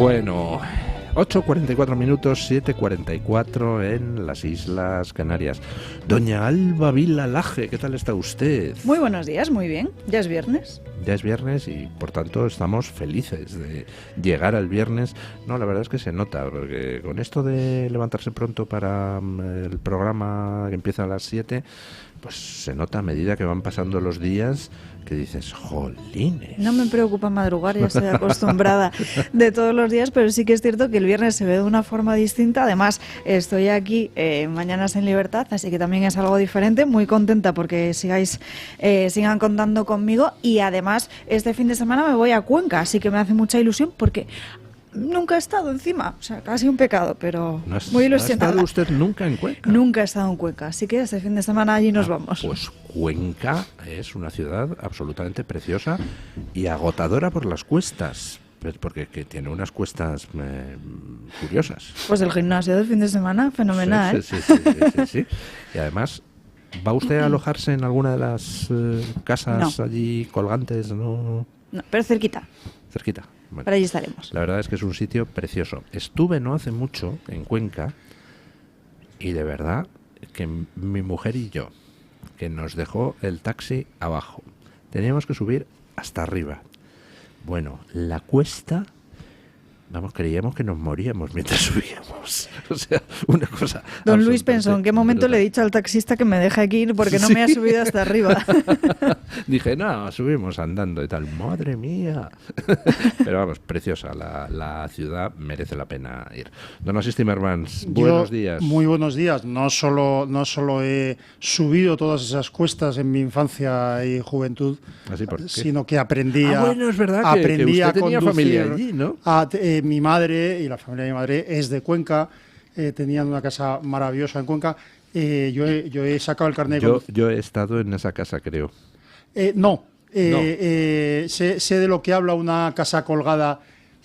Bueno, 8:44 minutos, 7:44 en las Islas Canarias. Doña Alba Vila Laje, ¿qué tal está usted? Muy buenos días, muy bien. Ya es viernes. Ya es viernes y por tanto estamos felices de llegar al viernes. No, la verdad es que se nota, porque con esto de levantarse pronto para el programa que empieza a las 7, pues se nota a medida que van pasando los días que dices, jolines. No me preocupa madrugar, ya estoy acostumbrada de todos los días, pero sí que es cierto que el viernes se ve de una forma distinta. Además, estoy aquí Mañanas en Libertad, así que también es algo diferente. Muy contenta porque sigan contando conmigo. Y además, este fin de semana me voy a Cuenca, así que me hace mucha ilusión porque nunca he estado encima, o sea, casi un pecado, pero muy ilusionada. ¿No ha estado usted nunca en Cuenca? Nunca he estado en Cuenca, así que este fin de semana allí nos vamos. Pues Cuenca es una ciudad absolutamente preciosa y agotadora por las cuestas, porque que tiene unas cuestas curiosas. Pues el gimnasio del fin de semana, fenomenal. Sí. Y además, ¿va usted a alojarse en alguna de las casas allí colgantes? No, pero cerquita. Cerquita. Bueno, por allí estaremos. La verdad es que es un sitio precioso. Estuve no hace mucho en Cuenca y de verdad que mi mujer y yo, que nos dejó el taxi abajo, teníamos que subir hasta arriba. Bueno, la cuesta, creíamos que nos moríamos mientras subíamos. O sea, una cosa. Don Luis pensó, ¿en qué momento le he dicho al taxista que me deje aquí porque no me ha subido hasta arriba? Dije, no, subimos andando y tal. ¡Madre mía! Pero vamos, preciosa. La ciudad merece la pena ir. Don Asís Timmermans, buenos días. Muy buenos días. No solo he subido todas esas cuestas en mi infancia y juventud, sino que aprendí a bueno, es verdad que usted tenía familia allí, ¿no? Mi madre y la familia de mi madre es de Cuenca. Tenían una casa maravillosa en Cuenca. Yo he sacado el carnet. Yo he estado en esa casa, creo. No. Sé de lo que habla, una casa colgada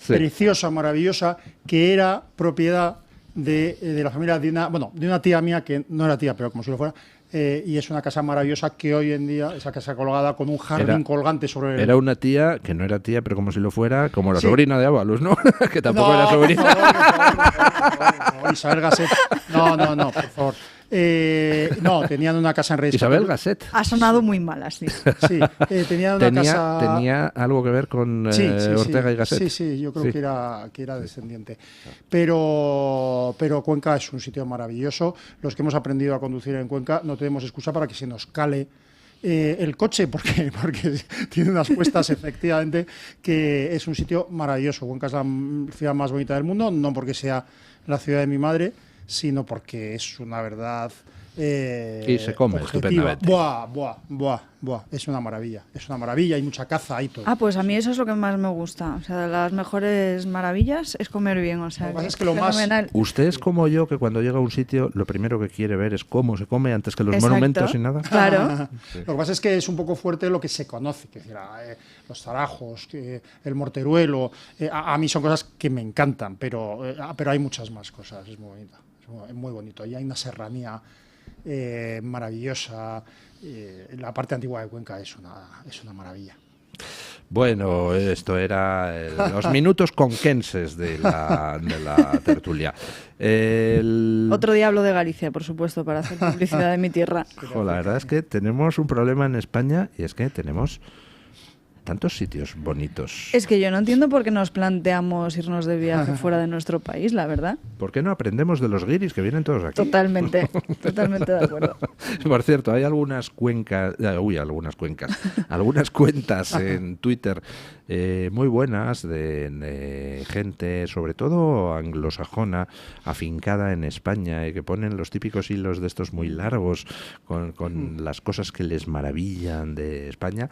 preciosa, maravillosa, que era propiedad de la familia de una tía mía, que no era tía, pero como si lo fuera. Y es una casa maravillosa que hoy en día, esa casa colgada con un jardín colgante sobre el... Era una tía que no era tía, pero como si lo fuera, como la sobrina de Ábalos, ¿no? Que tampoco era sobrina. No, Isabel Gasset. No, por favor. No, tenían una casa en Reyes. Isabel Gasset. Ha sonado muy mal así. Sí, tenían una casa... ¿Tenía algo que ver con Ortega y Gasset? Sí, yo creo que era descendiente. Pero Cuenca es un sitio maravilloso. Los que hemos aprendido a conducir en Cuenca no tenemos excusa para que se nos cale el coche, porque tiene unas cuestas, efectivamente, que es un sitio maravilloso. Cuenca es la ciudad más bonita del mundo, no porque sea la ciudad de mi madre, sino porque es una verdad y se come objetiva. Estupendamente. Buah, es una maravilla, hay mucha caza, hay todo. Pues a mí eso es lo que más me gusta, o sea, las mejores maravillas es comer bien, o sea, es que lo fenomenal. Usted es como yo, que cuando llega a un sitio lo primero que quiere ver es cómo se come antes que los monumentos y nada. Claro. Sí. Lo que pasa es que es un poco fuerte lo que se conoce, que decir, los zarajos, el morteruelo, a mí son cosas que me encantan, pero hay muchas más cosas, es muy bonito. Es muy bonito, y hay una serranía maravillosa. La parte antigua de Cuenca es una maravilla. Bueno, esto era los minutos conquenses de la tertulia. Otro día hablo de Galicia, por supuesto, para hacer publicidad de mi tierra. La verdad es que tenemos un problema en España y es que tenemos tantos sitios bonitos. Es que yo no entiendo por qué nos planteamos irnos de viaje fuera de nuestro país, la verdad. ¿Por qué no aprendemos de los guiris que vienen todos aquí? Totalmente de acuerdo. Por cierto, hay algunas algunas cuentas en Twitter muy buenas de gente, sobre todo anglosajona, afincada en España, y que ponen los típicos hilos de estos muy largos con las cosas que les maravillan de España,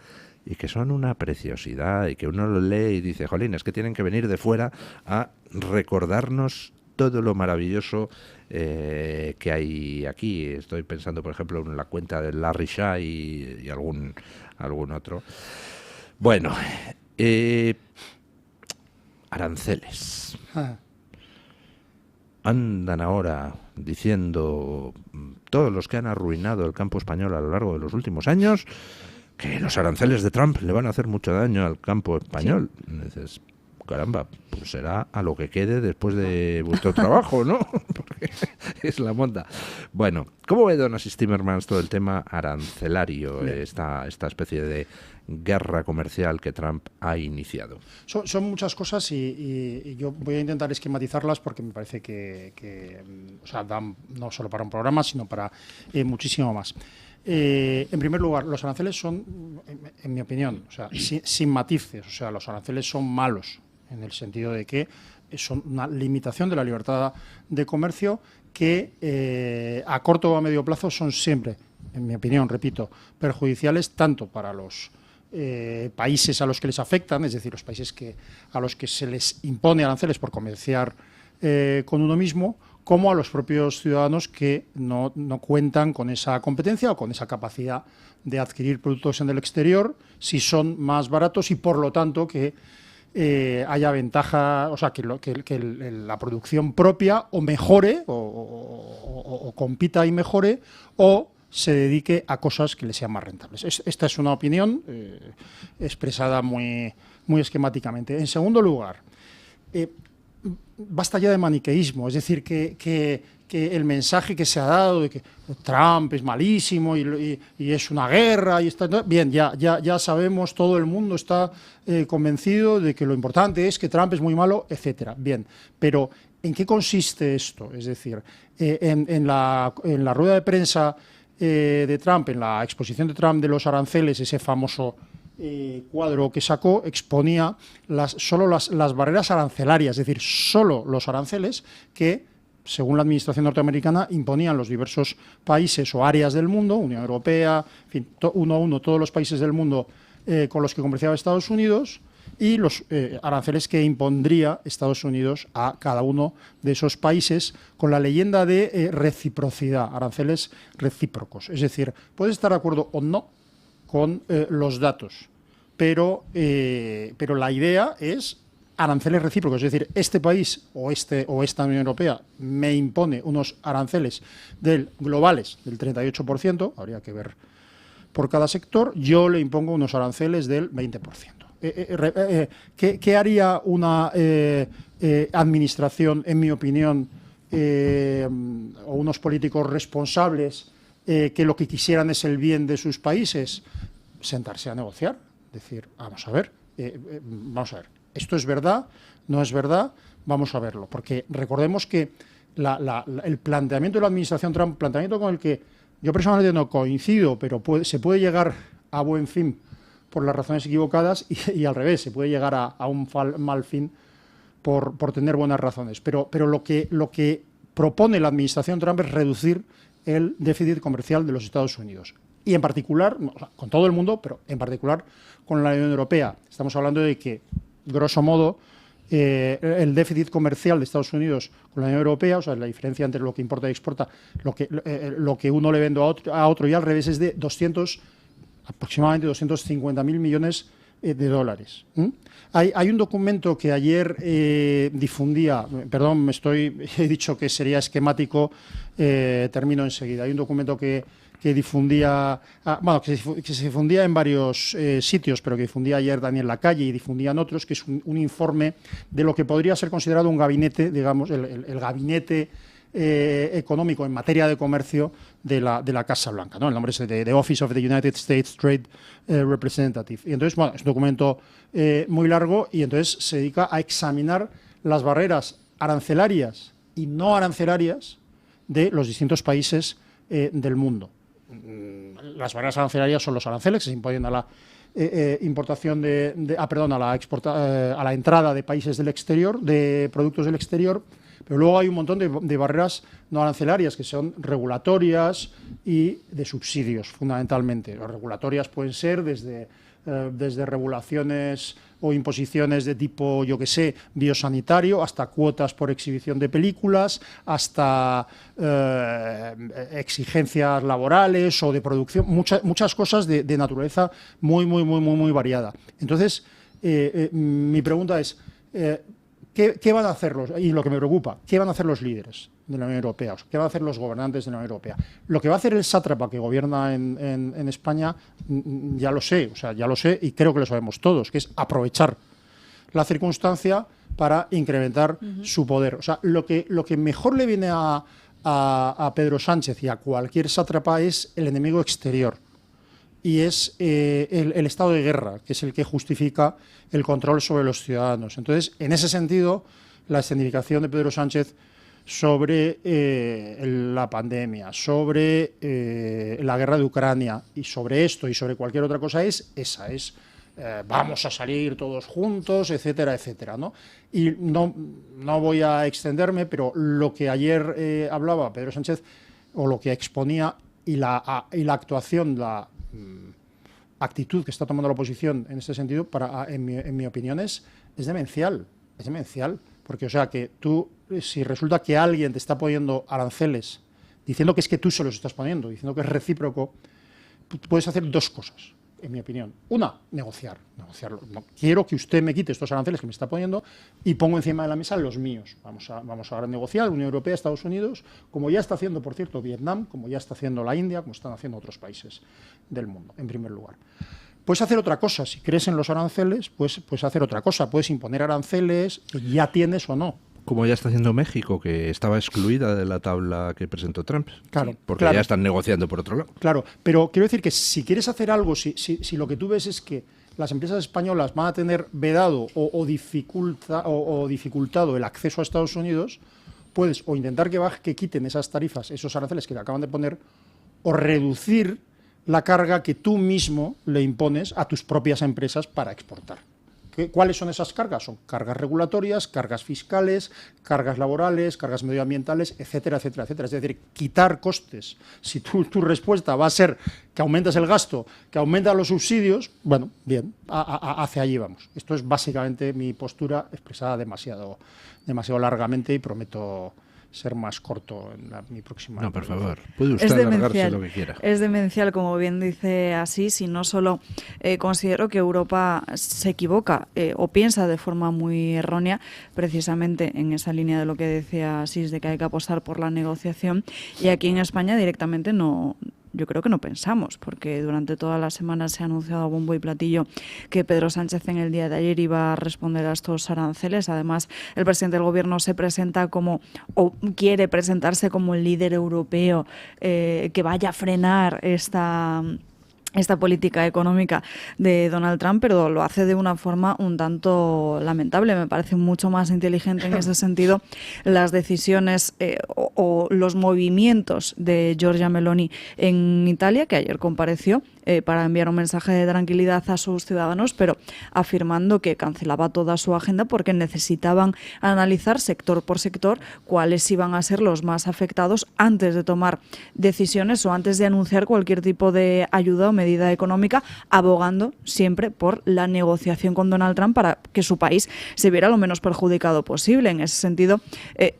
y que son una preciosidad, y que uno lo lee y dice, jolín, es que tienen que venir de fuera a recordarnos todo lo maravilloso que hay aquí. Estoy pensando, por ejemplo, en la cuenta de Larry Shah y algún otro. Bueno, aranceles. Andan ahora diciendo todos los que han arruinado el campo español a lo largo de los últimos años que los aranceles de Trump le van a hacer mucho daño al campo español. Sí. Dices, caramba, pues será a lo que quede después de vuestro trabajo, ¿no? Porque es la monda. Bueno, ¿cómo ve don Asís Timmermans todo el tema arancelario, esta especie de guerra comercial que Trump ha iniciado? Son muchas cosas y yo voy a intentar esquematizarlas porque me parece que o sea, dan no solo para un programa, sino para muchísimo más. En primer lugar, los aranceles son, en mi opinión, o sea, sin matices. O sea, los aranceles son malos en el sentido de que son una limitación de la libertad de comercio que a corto o a medio plazo son siempre, en mi opinión, repito, perjudiciales tanto para los países a los que les afectan, es decir, los países a los que se les impone aranceles por comerciar con uno mismo, como a los propios ciudadanos que no cuentan con esa competencia o con esa capacidad de adquirir productos en el exterior si son más baratos y, por lo tanto, que haya ventaja, o sea, que la producción propia o mejore o compita y mejore o se dedique a cosas que le sean más rentables. Esta es una opinión expresada muy, muy esquemáticamente. En segundo lugar, basta ya de maniqueísmo, es decir, que el mensaje que se ha dado de que Trump es malísimo y es una guerra, y está bien, ya sabemos, todo el mundo está convencido de que lo importante es que Trump es muy malo, etcétera. Bien, pero ¿en qué consiste esto? Es decir, en la rueda de prensa de Trump, en la exposición de Trump de los aranceles, ese famoso cuadro que sacó, exponía solo las barreras arancelarias, es decir, solo los aranceles que, según la administración norteamericana, imponían los diversos países o áreas del mundo, Unión Europea, en fin, uno a uno, todos los países del mundo con los que comerciaba Estados Unidos, y los aranceles que impondría Estados Unidos a cada uno de esos países con la leyenda de reciprocidad, aranceles recíprocos. Es decir, puedes estar de acuerdo o no con los datos, pero la idea es aranceles recíprocos, es decir, este país o esta Unión Europea me impone unos aranceles globales del 38%, habría que ver por cada sector, yo le impongo unos aranceles del 20%. ¿Qué haría una administración, en mi opinión, o unos políticos responsables que lo que quisieran es el bien de sus países? Sentarse a negociar, decir, vamos a ver, ¿esto es verdad? ¿No es verdad? Vamos a verlo, porque recordemos que el planteamiento de la administración Trump, planteamiento con el que yo personalmente no coincido, pero se puede llegar a buen fin por las razones equivocadas y al revés, se puede llegar a un mal fin por tener buenas razones. Pero lo que propone la administración Trump es reducir el déficit comercial de los Estados Unidos. Y en particular, con todo el mundo, pero en particular con la Unión Europea. Estamos hablando de que, grosso modo, el déficit comercial de Estados Unidos con la Unión Europea, o sea, la diferencia entre lo que importa y exporta, lo que uno le vende a otro y al revés, es de aproximadamente 250.000 millones de dólares. Hay un documento que ayer difundía, perdón, he dicho que sería esquemático, termino enseguida. Hay un documento que difundía, que se difundía en varios sitios, pero que difundía ayer Daniel Lacalle y difundían otros, que es un informe de lo que podría ser considerado un gabinete, digamos, el gabinete económico en materia de comercio de la Casa Blanca, ¿no? El nombre es The Office of the United States Trade Representative. Y entonces, bueno, es un documento muy largo y entonces se dedica a examinar las barreras arancelarias y no arancelarias de los distintos países del mundo. Las barreras arancelarias son los aranceles que se imponen a la importación a la entrada de países del exterior, de productos del exterior, pero luego hay un montón de barreras no arancelarias que son regulatorias y de subsidios, fundamentalmente. Las regulatorias pueden ser desde regulaciones o imposiciones de tipo, yo que sé, biosanitario, hasta cuotas por exhibición de películas, hasta exigencias laborales o de producción, muchas cosas de naturaleza muy variada. Entonces, mi pregunta es, ¿qué van a hacer y lo que me preocupa, qué van a hacer los líderes de la Unión Europea? O sea, ¿qué van a hacer los gobernantes de la Unión Europea? Lo que va a hacer el sátrapa que gobierna en España, ya lo sé y creo que lo sabemos todos, que es aprovechar la circunstancia para incrementar su poder. O sea, lo que mejor le viene a Pedro Sánchez y a cualquier sátrapa es el enemigo exterior. Y es el estado de guerra, que es el que justifica el control sobre los ciudadanos. Entonces, en ese sentido, la escenificación de Pedro Sánchez sobre la pandemia, sobre la guerra de Ucrania y sobre esto y sobre cualquier otra cosa es esa, vamos a salir todos juntos, etcétera, etcétera, ¿no? Y no voy a extenderme, pero lo que ayer hablaba Pedro Sánchez, o lo que exponía, y la actuación, la actitud que está tomando la oposición en este sentido, en mi opinión, es demencial. Es demencial. Porque, o sea, que tú, si resulta que alguien te está poniendo aranceles, diciendo que es que tú se los estás poniendo, diciendo que es recíproco, puedes hacer dos cosas, en mi opinión. Una, negociarlo. No, quiero que usted me quite estos aranceles que me está poniendo y pongo encima de la mesa los míos. Vamos a negociar, Unión Europea, Estados Unidos, como ya está haciendo, por cierto, Vietnam, como ya está haciendo la India, como están haciendo otros países del mundo, en primer lugar. Puedes hacer otra cosa, si crees en los aranceles, puedes hacer otra cosa, puedes imponer aranceles que ya tienes o no. Como ya está haciendo México, que estaba excluida de la tabla que presentó Trump. Claro, sí, porque ya están negociando por otro lado. Claro, pero quiero decir que si quieres hacer algo, si lo que tú ves es que las empresas españolas van a tener vedado o dificultado el acceso a Estados Unidos, puedes o intentar que quiten esas tarifas, esos aranceles que le acaban de poner, o reducir la carga que tú mismo le impones a tus propias empresas para exportar. ¿Cuáles son esas cargas? Son cargas regulatorias, cargas fiscales, cargas laborales, cargas medioambientales, etcétera, etcétera, etcétera. Es decir, quitar costes. Si tu respuesta va a ser que aumentas el gasto, que aumentas los subsidios, bueno, bien, hacia allí vamos. Esto es básicamente mi postura expresada demasiado largamente y prometo ser más corto en mi próxima. No, por favor, puede usted alargarse lo que quiera. Es demencial, como bien dice Asís, y no solo considero que Europa se equivoca o piensa de forma muy errónea, precisamente en esa línea de lo que decía Asís, de que hay que apostar por la negociación, y aquí en España directamente no. Yo creo que no pensamos, porque durante toda la semana se ha anunciado a bombo y platillo que Pedro Sánchez en el día de ayer iba a responder a estos aranceles. Además, el presidente del gobierno se presenta como, o quiere presentarse como el líder europeo que vaya a frenar esta política económica de Donald Trump, pero lo hace de una forma un tanto lamentable. Me parece mucho más inteligente en ese sentido las decisiones o los movimientos de Giorgia Meloni en Italia, que ayer compareció para enviar un mensaje de tranquilidad a sus ciudadanos, pero afirmando que cancelaba toda su agenda porque necesitaban analizar sector por sector cuáles iban a ser los más afectados antes de tomar decisiones o antes de anunciar cualquier tipo de ayuda o medida económica, abogando siempre por la negociación con Donald Trump para que su país se viera lo menos perjudicado posible. En ese sentido,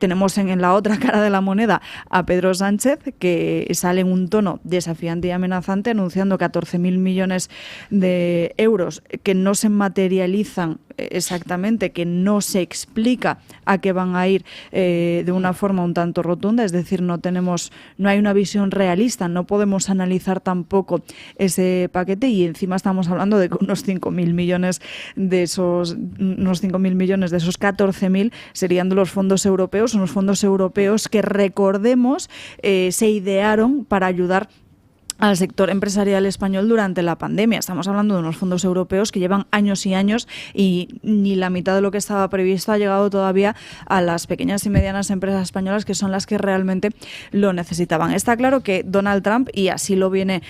tenemos en la otra cara de la moneda a Pedro Sánchez, que sale en un tono desafiante y amenazante anunciando 14.000 millones de euros que no se materializan exactamente, que no se explica a qué van a ir de una forma un tanto rotunda, es decir, no hay una visión realista, no podemos analizar tampoco ese paquete, y encima estamos hablando de que unos 5.000 millones de esos 14.000 serían de los fondos europeos, unos fondos europeos que, recordemos, se idearon para ayudar al sector empresarial español durante la pandemia. Estamos hablando de unos fondos europeos que llevan años y años, y ni la mitad de lo que estaba previsto ha llegado todavía a las pequeñas y medianas empresas españolas, que son las que realmente lo necesitaban. Está claro que Donald Trump, y así lo viene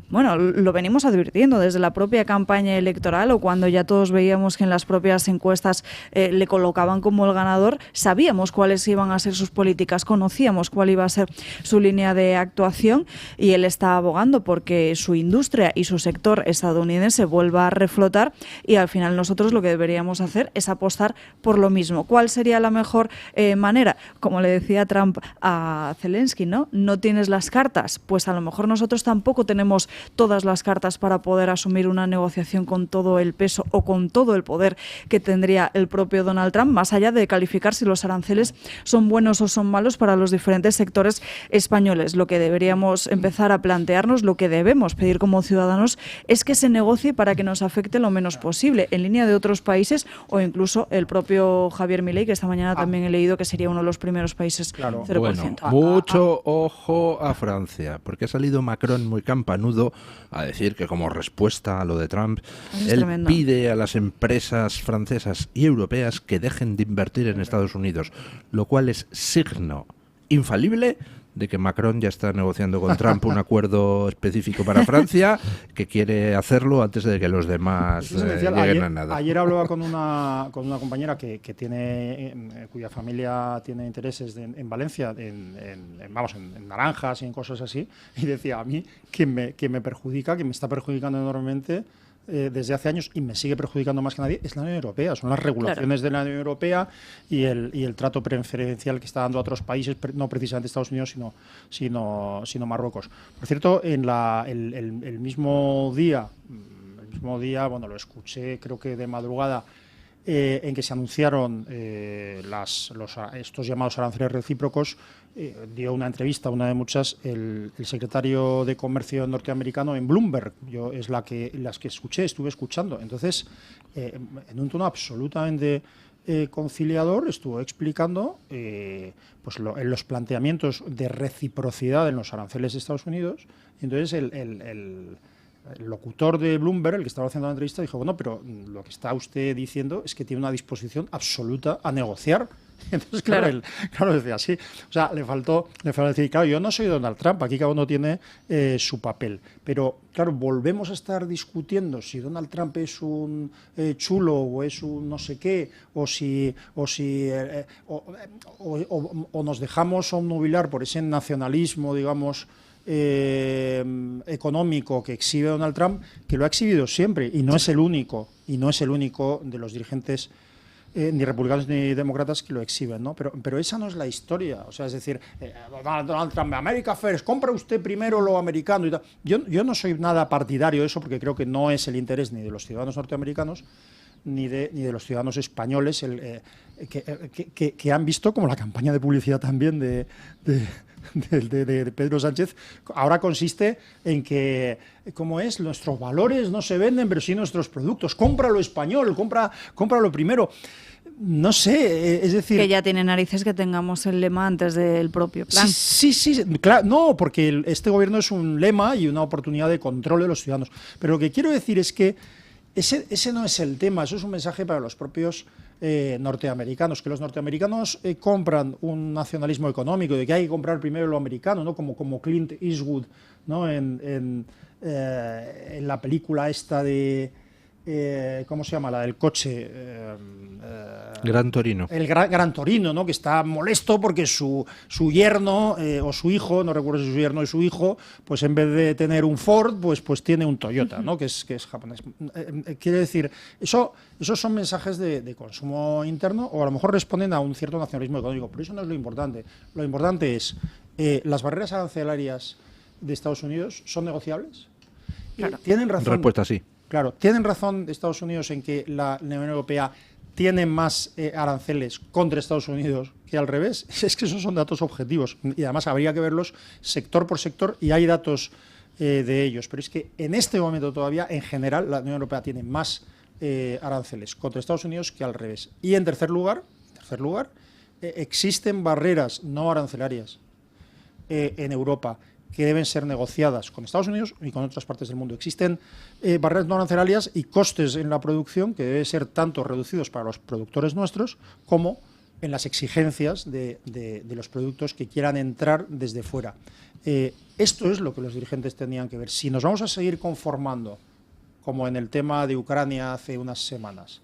lo venimos advirtiendo desde la propia campaña electoral, o cuando ya todos veíamos que en las propias encuestas le colocaban como el ganador, sabíamos cuáles iban a ser sus políticas, conocíamos cuál iba a ser su línea de actuación, y él está abogando porque su industria y su sector estadounidense vuelva a reflotar, y al final nosotros lo que deberíamos hacer es apostar por lo mismo. ¿Cuál sería la mejor manera? Como le decía Trump a Zelensky, ¿no? ¿No tienes las cartas? Pues a lo mejor nosotros tampoco tenemos todas las cartas para poder asumir una negociación con todo el peso o con todo el poder que tendría el propio Donald Trump, más allá de calificar si los aranceles son buenos o son malos para los diferentes sectores españoles. Lo que deberíamos empezar a plantearnos, lo que debemos pedir como ciudadanos, es que se negocie para que nos afecte lo menos posible, en línea de otros países o incluso el propio Javier Milei, que esta mañana también he leído que sería uno de los primeros países 0%. Bueno, mucho ojo a Francia, porque ha salido Macron muy campanudo a decir que como respuesta a lo de Trump, él pide a las empresas francesas y europeas que dejen de invertir en Estados Unidos, lo cual es signo infalible de que Macron ya está negociando con Trump un acuerdo específico para Francia, que quiere hacerlo antes de que los demás lleguen a nada. Ayer hablaba con una compañera que tiene, cuya familia tiene intereses en Valencia, en naranjas y en cosas así, y decía a mí que me perjudica, que me está perjudicando enormemente desde hace años y me sigue perjudicando más que nadie, es la Unión Europea, son las regulaciones de la Unión Europea y el trato preferencial que está dando a otros países, no precisamente Estados Unidos, sino Marruecos. Por cierto, el mismo día, bueno, lo escuché creo que de madrugada, en que se anunciaron estos llamados aranceles recíprocos, dio una entrevista, una de muchas, el secretario de Comercio norteamericano en Bloomberg. Yo es las que estuve escuchando. Entonces, en un tono absolutamente conciliador, estuvo explicando los planteamientos de reciprocidad en los aranceles de Estados Unidos. Y entonces el locutor de Bloomberg, el que estaba haciendo la entrevista, dijo, bueno, pero lo que está usted diciendo es que tiene una disposición absoluta a negociar. Entonces, claro, decía así. O sea, le faltó decir, claro, yo no soy Donald Trump, aquí cada uno tiene su papel. Pero, claro, volvemos a estar discutiendo si Donald Trump es un chulo o es un no sé qué, o nos dejamos obnubilar por ese nacionalismo, digamos, económico que exhibe Donald Trump, que lo ha exhibido siempre y no es el único de los dirigentes ni republicanos ni demócratas que lo exhiben, ¿no? Pero esa no es la historia. O sea, es decir, Donald Trump, America First, compra usted primero lo americano y tal. Yo no soy nada partidario de eso porque creo que no es el interés ni de los ciudadanos norteamericanos ni de los ciudadanos españoles que han visto como la campaña de publicidad también de Pedro Sánchez ahora consiste en que, ¿cómo es? Nuestros valores no se venden, pero sí nuestros productos. Cómpralo español, cómpralo primero. No sé, es decir... Que ya tiene narices que tengamos el lema antes del propio plan. Sí, claro, no, porque este gobierno es un lema y una oportunidad de control de los ciudadanos. Pero lo que quiero decir es que ese no es el tema, eso es un mensaje para los propios norteamericanos, que los norteamericanos compran un nacionalismo económico, de que hay que comprar primero lo americano, ¿no? Como Clint Eastwood, ¿no? En la película esta de... ¿cómo se llama? La del coche. Gran Torino. El Gran Torino, ¿no? Que está molesto porque su yerno o su hijo, no recuerdo si su yerno y su hijo, pues en vez de tener un Ford, pues tiene un Toyota, ¿no? Que es japonés. Quiere decir, esos son mensajes de consumo interno o a lo mejor responden a un cierto nacionalismo económico, pero eso no es lo importante. Lo importante es, ¿las barreras arancelarias de Estados Unidos son negociables? Claro. ¿Tienen razón? Respuesta sí. Claro, ¿tienen razón Estados Unidos en que la Unión Europea tiene más aranceles contra Estados Unidos que al revés? Es que esos son datos objetivos y además habría que verlos sector por sector y hay datos de ellos. Pero es que en este momento todavía, en general, la Unión Europea tiene más aranceles contra Estados Unidos que al revés. Y en tercer lugar, existen barreras no arancelarias en Europa que deben ser negociadas con Estados Unidos y con otras partes del mundo. Existen barreras no arancelarias y costes en la producción que deben ser tanto reducidos para los productores nuestros como en las exigencias de los productos que quieran entrar desde fuera. Esto es lo que los dirigentes tenían que ver. Si nos vamos a seguir conformando, como en el tema de Ucrania hace unas semanas,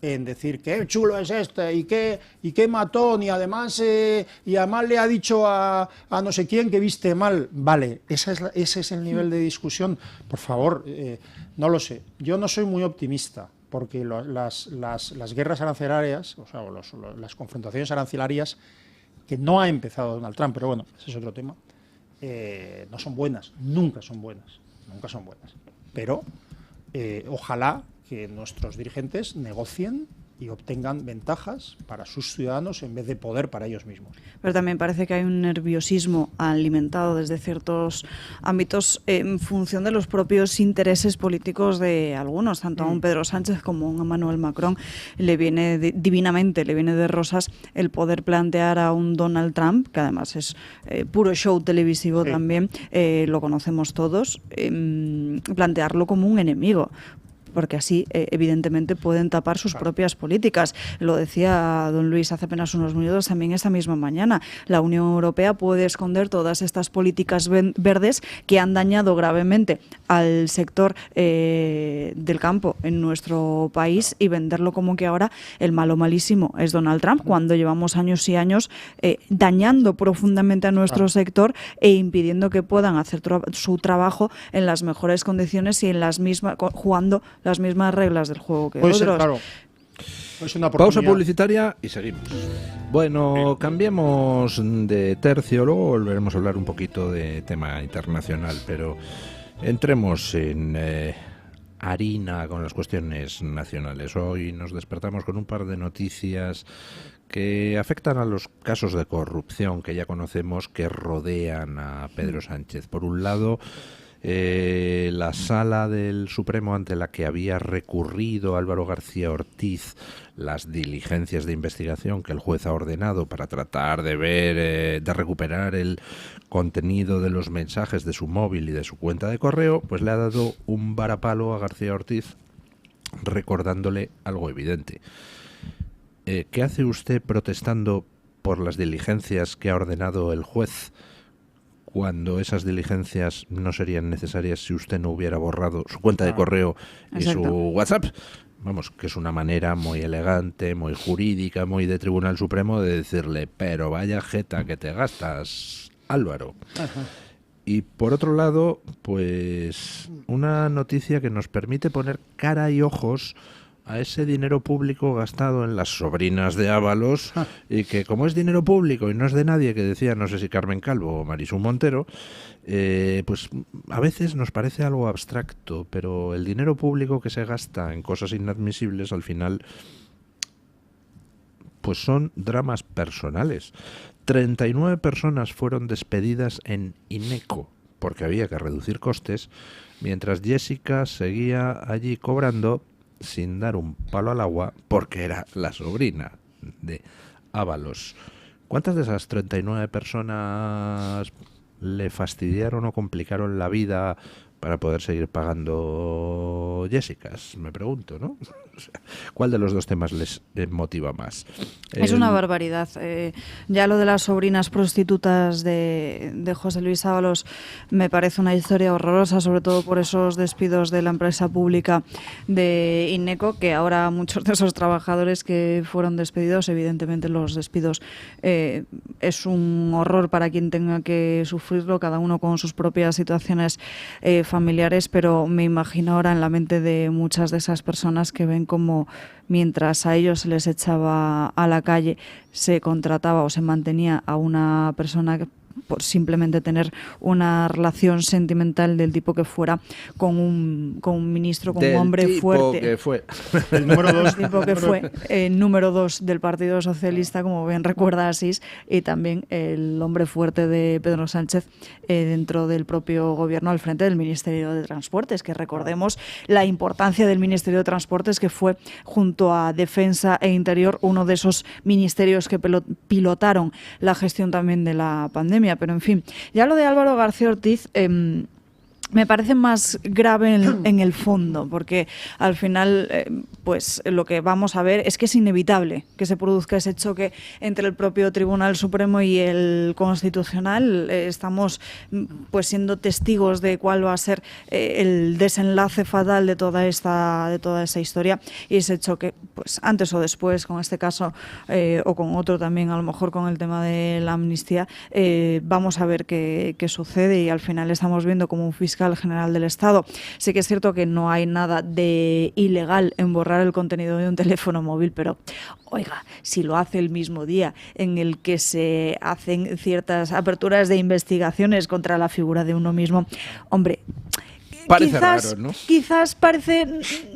en decir qué chulo es este y qué matón y además le ha dicho a no sé quién que viste mal. Vale, ese es el nivel de discusión. Por favor, no lo sé. Yo no soy muy optimista porque las guerras arancelarias, o sea, las confrontaciones arancelarias que no ha empezado Donald Trump, pero bueno, ese es otro tema, no son buenas, nunca son buenas. nunca son buenas. Pero ojalá que nuestros dirigentes negocien y obtengan ventajas para sus ciudadanos en vez de poder para ellos mismos. Pero también parece que hay un nerviosismo alimentado desde ciertos ámbitos en función de los propios intereses políticos de algunos, tanto a un Pedro Sánchez como a un Emmanuel Macron le viene divinamente, le viene de rosas el poder plantear a un Donald Trump, que además es puro show televisivo también, lo conocemos todos, plantearlo como un enemigo, porque así, evidentemente, pueden tapar sus propias políticas. Lo decía don Luis hace apenas unos minutos, también esta misma mañana. La Unión Europea puede esconder todas estas políticas verdes que han dañado gravemente al sector del campo en nuestro país y venderlo como que ahora el malo malísimo es Donald Trump, cuando llevamos años y años dañando profundamente a nuestro sector e impidiendo que puedan hacer su trabajo en las mejores condiciones y en las mismas, jugando las mismas reglas del juego que otros. Claro. Pausa publicitaria y seguimos. Bueno, cambiemos de tercio, luego volveremos a hablar un poquito de tema internacional, pero entremos en harina con las cuestiones nacionales. Hoy nos despertamos con un par de noticias que afectan a los casos de corrupción que ya conocemos que rodean a Pedro Sánchez. Por un lado, la Sala del Supremo, ante la que había recurrido Álvaro García Ortiz las diligencias de investigación que el juez ha ordenado para tratar de ver, de recuperar el contenido de los mensajes de su móvil y de su cuenta de correo, pues le ha dado un varapalo a García Ortiz recordándole algo evidente. ¿Qué hace usted protestando por las diligencias que ha ordenado el juez, cuando esas diligencias no serían necesarias si usted no hubiera borrado su cuenta de correo y su WhatsApp? Vamos, que es una manera muy elegante, muy jurídica, muy de Tribunal Supremo de decirle, pero vaya jeta que te gastas, Álvaro. Ajá. Y por otro lado, pues una noticia que nos permite poner cara y ojos a ese dinero público gastado en las sobrinas de Ábalos, y que como es dinero público y no es de nadie, que decía, no sé si Carmen Calvo o Marisú Montero, pues a veces nos parece algo abstracto, pero el dinero público que se gasta en cosas inadmisibles al final pues son dramas personales. 39 personas fueron despedidas en Ineco porque había que reducir costes, mientras Jessica seguía allí cobrando sin dar un palo al agua porque era la sobrina de Ábalos. ¿Cuántas de esas 39 personas le fastidiaron o complicaron la vida para poder seguir pagando Jessicas? Me pregunto, ¿no? O sea, ¿cuál de los dos temas les motiva más? Es una barbaridad. Ya lo de las sobrinas prostitutas de José Luis Ábalos me parece una historia horrorosa, sobre todo por esos despidos de la empresa pública de Ineco, que ahora muchos de esos trabajadores que fueron despedidos, evidentemente los despidos es un horror para quien tenga que sufrirlo, cada uno con sus propias situaciones familiares, pero me imagino ahora en la mente de muchas de esas personas que ven como mientras a ellos se les echaba a la calle, se contrataba o se mantenía a una persona que por simplemente tener una relación sentimental del tipo que fuera con un ministro, con un hombre fuerte. Que fue. El número 2. El tipo que fue número 2 del Partido Socialista, como bien recuerda Asís, y también el hombre fuerte de Pedro Sánchez dentro del propio gobierno al frente del Ministerio de Transportes, que recordemos la importancia del Ministerio de Transportes, que fue junto a Defensa e Interior uno de esos ministerios que pilotaron la gestión también de la pandemia. Pero en fin, ya lo de Álvaro García Ortiz me parece más grave en el fondo, porque al final pues lo que vamos a ver es que es inevitable que se produzca ese choque entre el propio Tribunal Supremo y el Constitucional. Estamos pues siendo testigos de cuál va a ser el desenlace fatal de toda esa historia, y ese choque pues antes o después, con este caso o con otro también, a lo mejor con el tema de la amnistía, vamos a ver qué sucede, y al final estamos viendo como un fiscal general del Estado. Sí que es cierto que no hay nada de ilegal en borrar el contenido de un teléfono móvil, pero oiga, si lo hace el mismo día en el que se hacen ciertas aperturas de investigaciones contra la figura de uno mismo, hombre, Parece raro, ¿no? Quizás parece,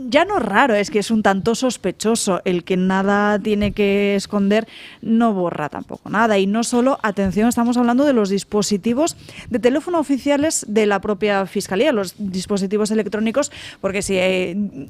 ya no raro, es que es un tanto sospechoso. El que nada tiene que esconder no borra tampoco nada. Y no solo, atención, estamos hablando de los dispositivos de teléfono oficiales de la propia Fiscalía, los dispositivos electrónicos, porque si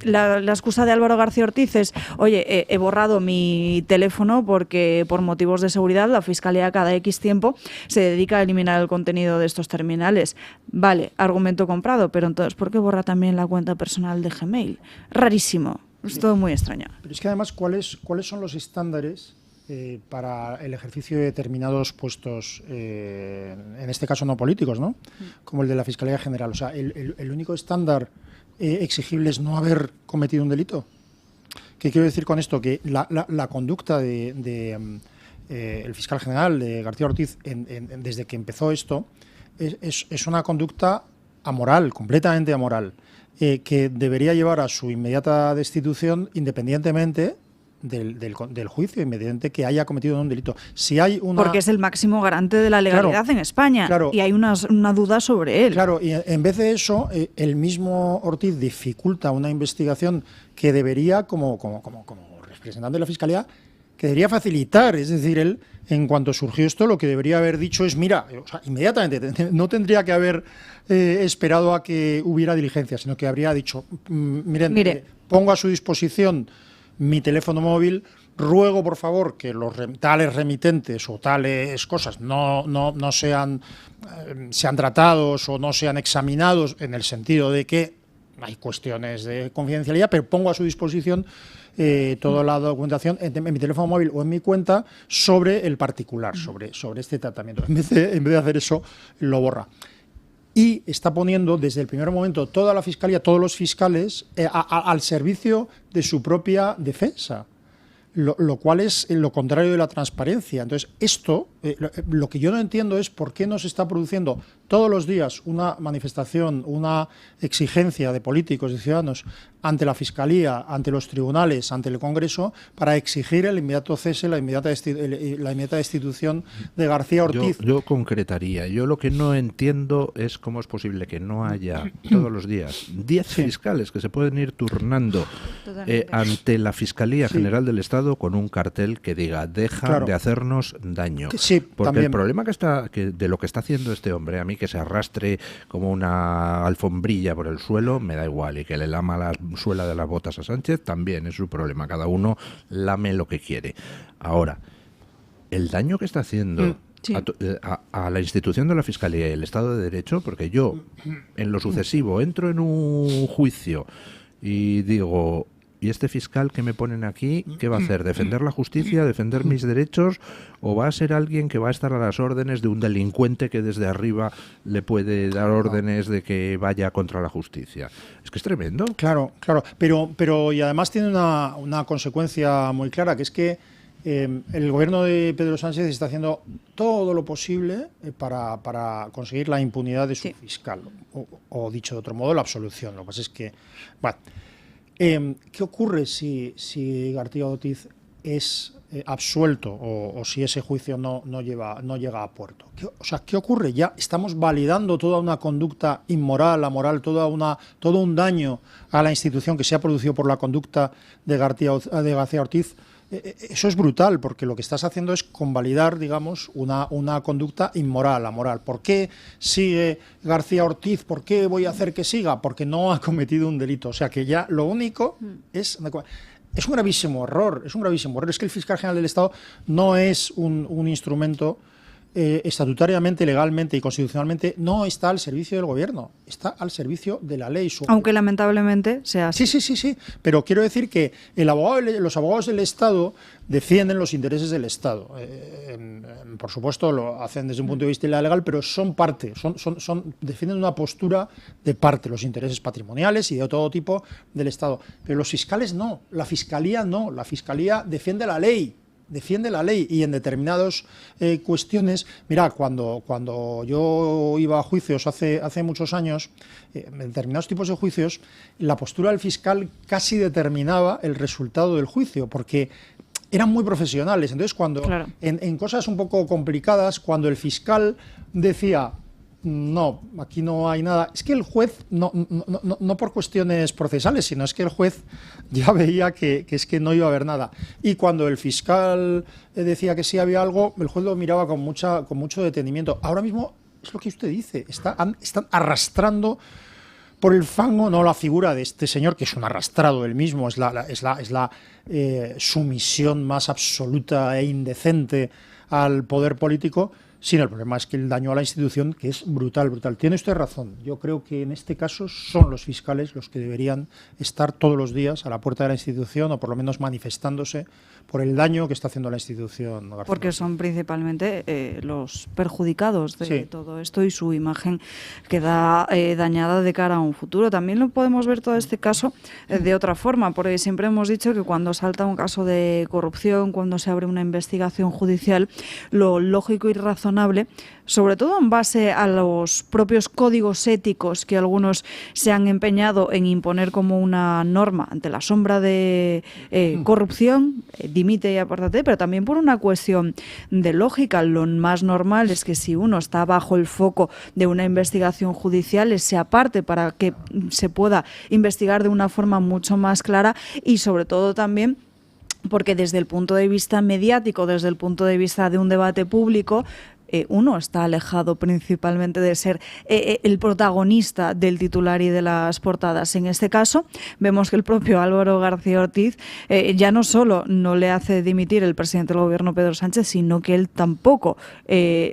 la excusa de Álvaro García Ortiz es, oye, he borrado mi teléfono porque por motivos de seguridad la Fiscalía cada X tiempo se dedica a eliminar el contenido de estos terminales. Vale, argumento comprado, pero entonces, ¿por qué borra también la cuenta personal de Gmail? Rarísimo, es todo muy extraño. Pero es que además, ¿cuáles son los estándares para el ejercicio de determinados puestos, en este caso no políticos, ¿no? Como el de la Fiscalía General? O sea, el único estándar exigible es no haber cometido un delito. ¿Qué quiero decir con esto? Que la conducta de el fiscal general, de García Ortiz, desde que empezó esto, es una conducta amoral, completamente amoral, que debería llevar a su inmediata destitución independientemente del juicio, independientemente que haya cometido un delito. Si hay Porque es el máximo garante de la legalidad en España, y hay una duda sobre él. Claro, y en vez de eso, el mismo Ortiz dificulta una investigación que debería, como representante de la Fiscalía, que debería facilitar. Es decir, él, en cuanto surgió esto, lo que debería haber dicho es, mira, o sea, inmediatamente, no tendría que haber esperado a que hubiera diligencia, sino que habría dicho, miren, pongo a su disposición mi teléfono móvil, ruego por favor que los tales remitentes o tales cosas no sean tratados o no sean examinados, en el sentido de que hay cuestiones de confidencialidad, pero pongo a su disposición toda la documentación en mi teléfono móvil o en mi cuenta sobre el particular, sobre este tratamiento. En vez de hacer eso, lo borra. Y está poniendo desde el primer momento toda la Fiscalía, todos los fiscales, al servicio de su propia defensa, lo cual es lo contrario de la transparencia. Entonces, esto, lo que yo no entiendo es por qué no se está produciendo todos los días una manifestación, una exigencia de políticos, de ciudadanos, ante la Fiscalía, ante los tribunales, ante el Congreso, para exigir el inmediato cese, la inmediata destitución de García Ortiz. Yo concretaría. Yo lo que no entiendo es cómo es posible que no haya todos los días 10 fiscales que se pueden ir turnando ante la Fiscalía General del Estado con un cartel que diga, deja de hacernos daño. Sí, porque también. el problema de lo que está haciendo este hombre, a mí que se arrastre como una alfombrilla por el suelo, me da igual, y que le lama la suela de las botas a Sánchez, también es su problema. Cada uno lame lo que quiere. Ahora, el daño que está haciendo a la institución de la Fiscalía y el Estado de Derecho, porque yo, en lo sucesivo, entro en un juicio y digo, ¿y este fiscal que me ponen aquí, qué va a hacer? ¿Defender la justicia, defender mis derechos? ¿O va a ser alguien que va a estar a las órdenes de un delincuente que desde arriba le puede dar órdenes de que vaya contra la justicia? Es que es tremendo. Claro. Pero y además tiene una consecuencia muy clara, que es que el gobierno de Pedro Sánchez está haciendo todo lo posible para conseguir la impunidad de su fiscal. O dicho de otro modo, la absolución. Lo que pasa es que... Bueno, ¿qué ocurre si García Ortiz es absuelto o si ese juicio no llega a puerto? ¿Qué ocurre? Ya estamos validando toda una conducta inmoral, amoral, todo un daño a la institución que se ha producido por la conducta de García Ortiz. Eso es brutal, porque lo que estás haciendo es convalidar, digamos, una conducta inmoral, amoral. ¿Por qué sigue García Ortiz? ¿Por qué voy a hacer que siga? Porque no ha cometido un delito. O sea que ya lo único es un gravísimo error. Es que el fiscal general del Estado no es un instrumento estatutariamente, legalmente y constitucionalmente, no está al servicio del gobierno, está al servicio de la ley. Aunque lamentablemente sea así. Sí, pero quiero decir que los abogados del Estado defienden los intereses del Estado. Por supuesto lo hacen desde un punto de vista legal, pero son parte, defienden una postura de parte, los intereses patrimoniales y de todo tipo del Estado. Pero los fiscales no, la Fiscalía no, la Fiscalía defiende la ley y en determinadas cuestiones. Mira, cuando yo iba a juicios hace muchos años, en determinados tipos de juicios, la postura del fiscal casi determinaba el resultado del juicio, porque eran muy profesionales. Entonces, en cosas un poco complicadas, cuando el fiscal decía, No, aquí no hay nada. Es que el juez, no por cuestiones procesales, sino es que el juez ya veía que es que no iba a haber nada. Y cuando el fiscal decía que sí había algo, el juez lo miraba con mucho detenimiento. Ahora mismo es lo que usted dice, están arrastrando por el fango, no la figura de este señor, que es un arrastrado él mismo, es la sumisión más absoluta e indecente al poder político, sino el problema es que el daño a la institución, que es brutal. Tiene usted razón. Yo creo que en este caso son los fiscales los que deberían estar todos los días a la puerta de la institución, o por lo menos manifestándose por el daño que está haciendo la institución. García. Porque son principalmente los perjudicados de todo esto, y su imagen queda dañada de cara a un futuro. También lo podemos ver todo este caso de otra forma, porque siempre hemos dicho que cuando salta un caso de corrupción, cuando se abre una investigación judicial, lo lógico y razonable, sobre todo en base a los propios códigos éticos que algunos se han empeñado en imponer como una norma ante la sombra de corrupción, dimite y apártate, pero también por una cuestión de lógica. Lo más normal es que si uno está bajo el foco de una investigación judicial, se aparte para que se pueda investigar de una forma mucho más clara, y sobre todo también porque desde el punto de vista mediático, desde el punto de vista de un debate público, uno está alejado principalmente de ser el protagonista del titular y de las portadas. En este caso, vemos que el propio Álvaro García Ortiz ya no solo no le hace dimitir el presidente del gobierno, Pedro Sánchez, sino que él tampoco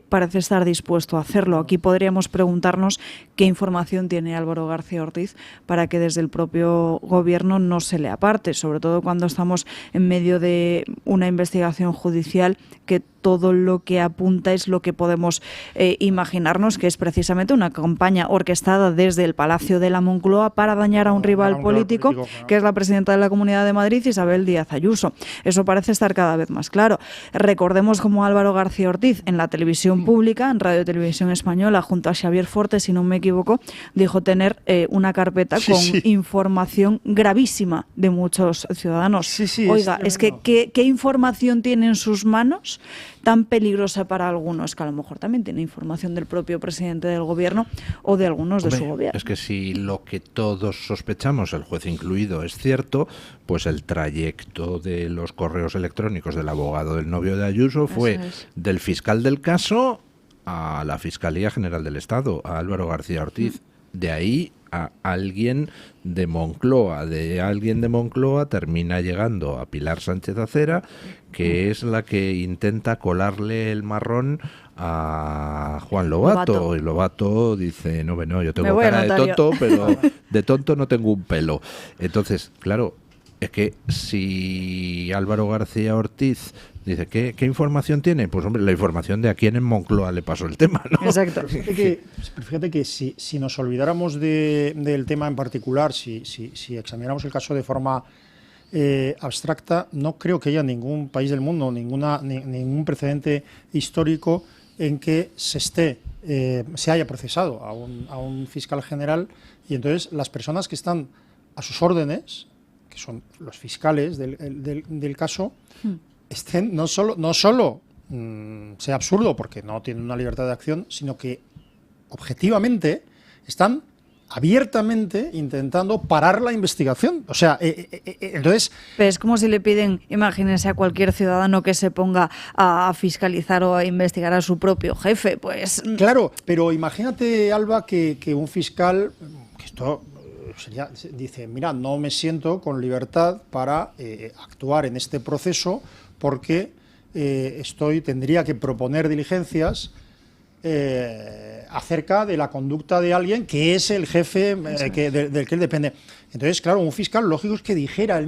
parece estar dispuesto a hacerlo. Aquí podríamos preguntarnos qué información tiene Álvaro García Ortiz para que desde el propio gobierno no se le aparte, sobre todo cuando estamos en medio de una investigación judicial que todo lo que apunta es lo que podemos imaginarnos, que es precisamente una campaña orquestada desde el Palacio de la Moncloa para dañar a un rival político, que es la presidenta de la Comunidad de Madrid, Isabel Díaz Ayuso. Eso parece estar cada vez más claro. Recordemos cómo Álvaro García Ortiz, en la televisión pública, en Radio Televisión Española, junto a Xavier Fortes, si no me equivoco, dijo tener una carpeta con información gravísima de muchos ciudadanos. Oiga, es que ¿qué información tiene en sus manos tan peligrosa para algunos, que a lo mejor también tiene información del propio presidente del gobierno o de algunos de su gobierno? Es que si lo que todos sospechamos, el juez incluido, es cierto, pues el trayecto de los correos electrónicos del abogado del novio de Ayuso fue del fiscal del caso a la Fiscalía General del Estado, a Álvaro García Ortiz. De ahí a alguien de Moncloa. De alguien de Moncloa termina llegando a Pilar Sánchez Acera, que es la que intenta colarle el marrón a Juan Lobato. Y Lobato dice, no, yo tengo cara de tonto, pero de tonto no tengo un pelo. Entonces, claro, es que si Álvaro García Ortiz dice, ¿qué información tiene? Pues hombre, la información de a quién en Moncloa le pasó el tema, ¿no? Exacto. Fíjate que si nos olvidáramos del tema en particular, si examináramos el caso de forma abstracta, no creo que haya ningún país del mundo, ningún precedente histórico en que se haya procesado a un fiscal general, y entonces las personas que están a sus órdenes, que son los fiscales del caso, estén no solo sea absurdo porque no tienen una libertad de acción, sino que objetivamente están abiertamente intentando parar la investigación. O sea, entonces... Pero es como si le piden, imagínense, a cualquier ciudadano que se ponga a fiscalizar o a investigar a su propio jefe, pues... Claro, pero imagínate, Alba, que un fiscal, que esto dice, mira, no me siento con libertad para actuar en este proceso porque tendría que proponer diligencias acerca de la conducta de alguien que es el jefe del que él depende. Entonces, claro, un fiscal lógico es que dijera,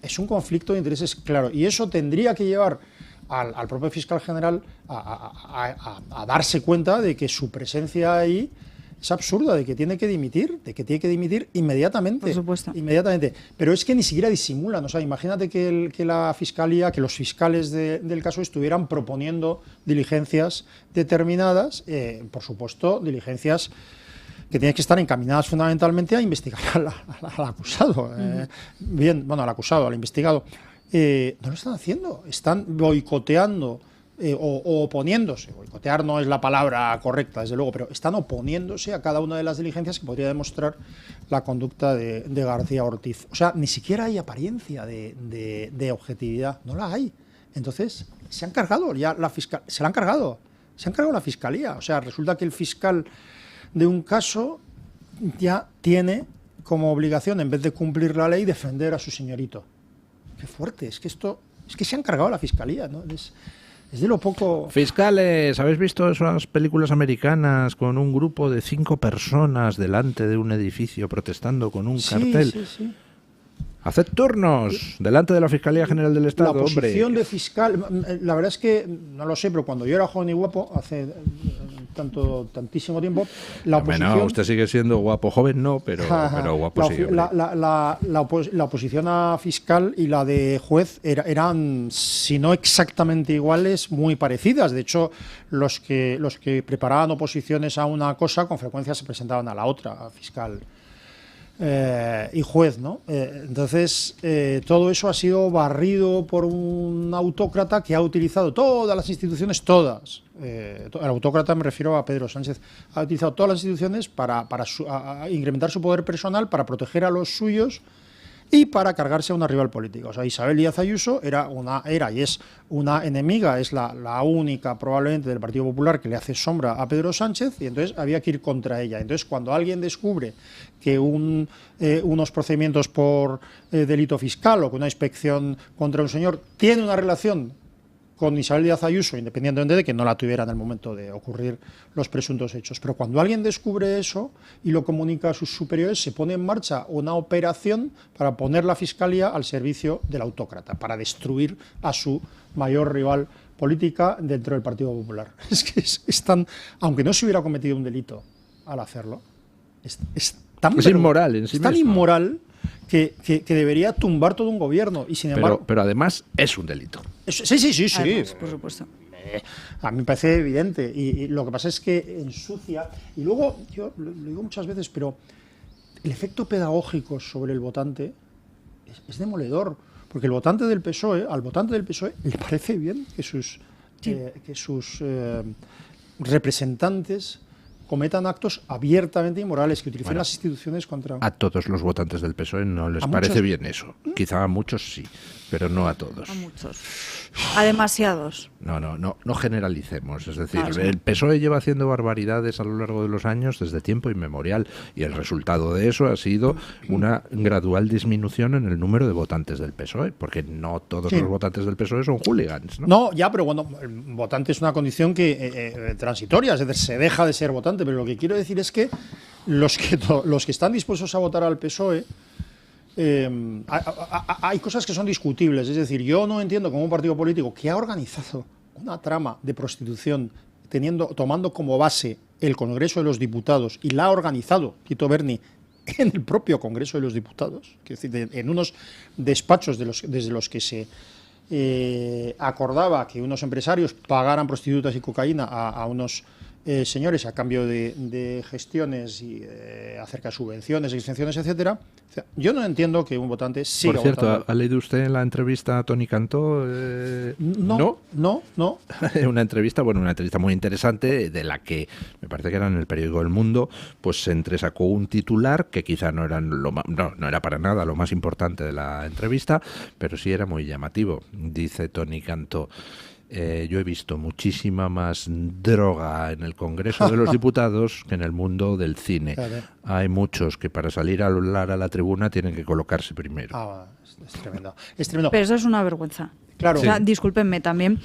es un conflicto de intereses claro, y eso tendría que llevar al propio fiscal general a darse cuenta de que su presencia ahí es absurda, de que tiene que dimitir inmediatamente. Por supuesto. Inmediatamente. Pero es que ni siquiera disimulan. O sea, imagínate que la fiscalía, que los fiscales del caso estuvieran proponiendo diligencias determinadas, por supuesto, diligencias que tienen que estar encaminadas fundamentalmente a investigar al acusado. Al acusado, al investigado. No lo están haciendo. Están boicoteando o oponiéndose. Boicotear no es la palabra correcta, desde luego, pero están oponiéndose a cada una de las diligencias que podría demostrar la conducta de García Ortiz. O sea, ni siquiera hay apariencia de objetividad, no la hay. Entonces, se han cargado ya la fiscal, se la han cargado la fiscalía. O sea, resulta que el fiscal de un caso ya tiene como obligación, en vez de cumplir la ley, defender a su señorito. Qué fuerte, es que se han cargado la fiscalía, ¿no? Es de lo poco... Fiscales, ¿habéis visto esas películas americanas con un grupo de 5 personas delante de un edificio protestando con un cartel? Sí. Haced turnos delante de la Fiscalía General del Estado, La posición hombre. de fiscal, la verdad es que no lo sé, pero cuando yo era joven y guapo, hace tantísimo tiempo, la oposición... Bueno, usted sigue siendo guapo, joven no, pero guapo sí. La oposición a fiscal y la de juez eran, si no exactamente iguales, muy parecidas. De hecho, los que preparaban oposiciones a una cosa, con frecuencia se presentaban a la otra, a fiscal y juez, ¿no? Entonces, todo eso ha sido barrido por un autócrata que ha utilizado todas las instituciones, todas. El autócrata me refiero a Pedro Sánchez. Ha utilizado todas las instituciones para incrementar su poder personal, para proteger a los suyos y para cargarse a una rival política. O sea, Isabel Díaz Ayuso era y es una enemiga, es la única probablemente del Partido Popular que le hace sombra a Pedro Sánchez, y entonces había que ir contra ella. Entonces, cuando alguien descubre que unos procedimientos por delito fiscal o que una inspección contra un señor tiene una relación con Isabel Díaz Ayuso, independientemente de que no la tuviera en el momento de ocurrir los presuntos hechos. Pero cuando alguien descubre eso y lo comunica a sus superiores, se pone en marcha una operación para poner la Fiscalía al servicio del autócrata, para destruir a su mayor rival política dentro del Partido Popular. Es que es tan... Aunque no se hubiera cometido un delito al hacerlo, es inmoral en sí es tan mismo. Inmoral que debería tumbar todo un gobierno. Y sin embargo... Pero además es un delito. Sí. Además, por supuesto. A mí me parece evidente. Y lo que pasa es que ensucia. Y luego, yo lo digo muchas veces, pero el efecto pedagógico sobre el votante es demoledor. Porque al votante del PSOE le parece bien que sus representantes cometan actos abiertamente inmorales, que utilicen las instituciones contra... A todos los votantes del PSOE no les parece bien eso. Quizá a muchos sí, pero no a todos. A muchos. A demasiados. No generalicemos. Es decir, Claro, sí. el PSOE lleva haciendo barbaridades a lo largo de los años desde tiempo inmemorial, y el resultado de eso ha sido una gradual disminución en el número de votantes del PSOE, porque no todos los votantes del PSOE son hooligans, ¿no? No, ya, pero bueno, el votante es una condición que transitoria, es decir, se deja de ser votante, pero lo que quiero decir es que los que están dispuestos a votar al PSOE, hay cosas que son discutibles. Es decir, yo no entiendo cómo un partido político que ha organizado una trama de prostitución tomando como base el Congreso de los Diputados, y la ha organizado Tito Berni en el propio Congreso de los Diputados, es decir, en unos despachos desde los que se acordaba que unos empresarios pagaran prostitutas y cocaína a unos señores a cambio de gestiones y acerca de subvenciones, exenciones, etcétera. O sea, yo no entiendo que un votante siga Por cierto, votando. ¿ha leído usted en la entrevista a Toni Cantó? No. Una entrevista muy interesante, de la que me parece que era en el periódico El Mundo, pues se entresacó un titular que quizá no era para nada lo más importante de la entrevista, pero sí era muy llamativo. Dice Toni Cantó: yo he visto muchísima más droga en el Congreso de los Diputados que en el mundo del cine. Claro. Hay muchos que para salir a hablar a la tribuna tienen que colocarse primero. Es tremendo. Es tremendo. Pero eso es una vergüenza. Claro. O sea, Sí. discúlpenme también,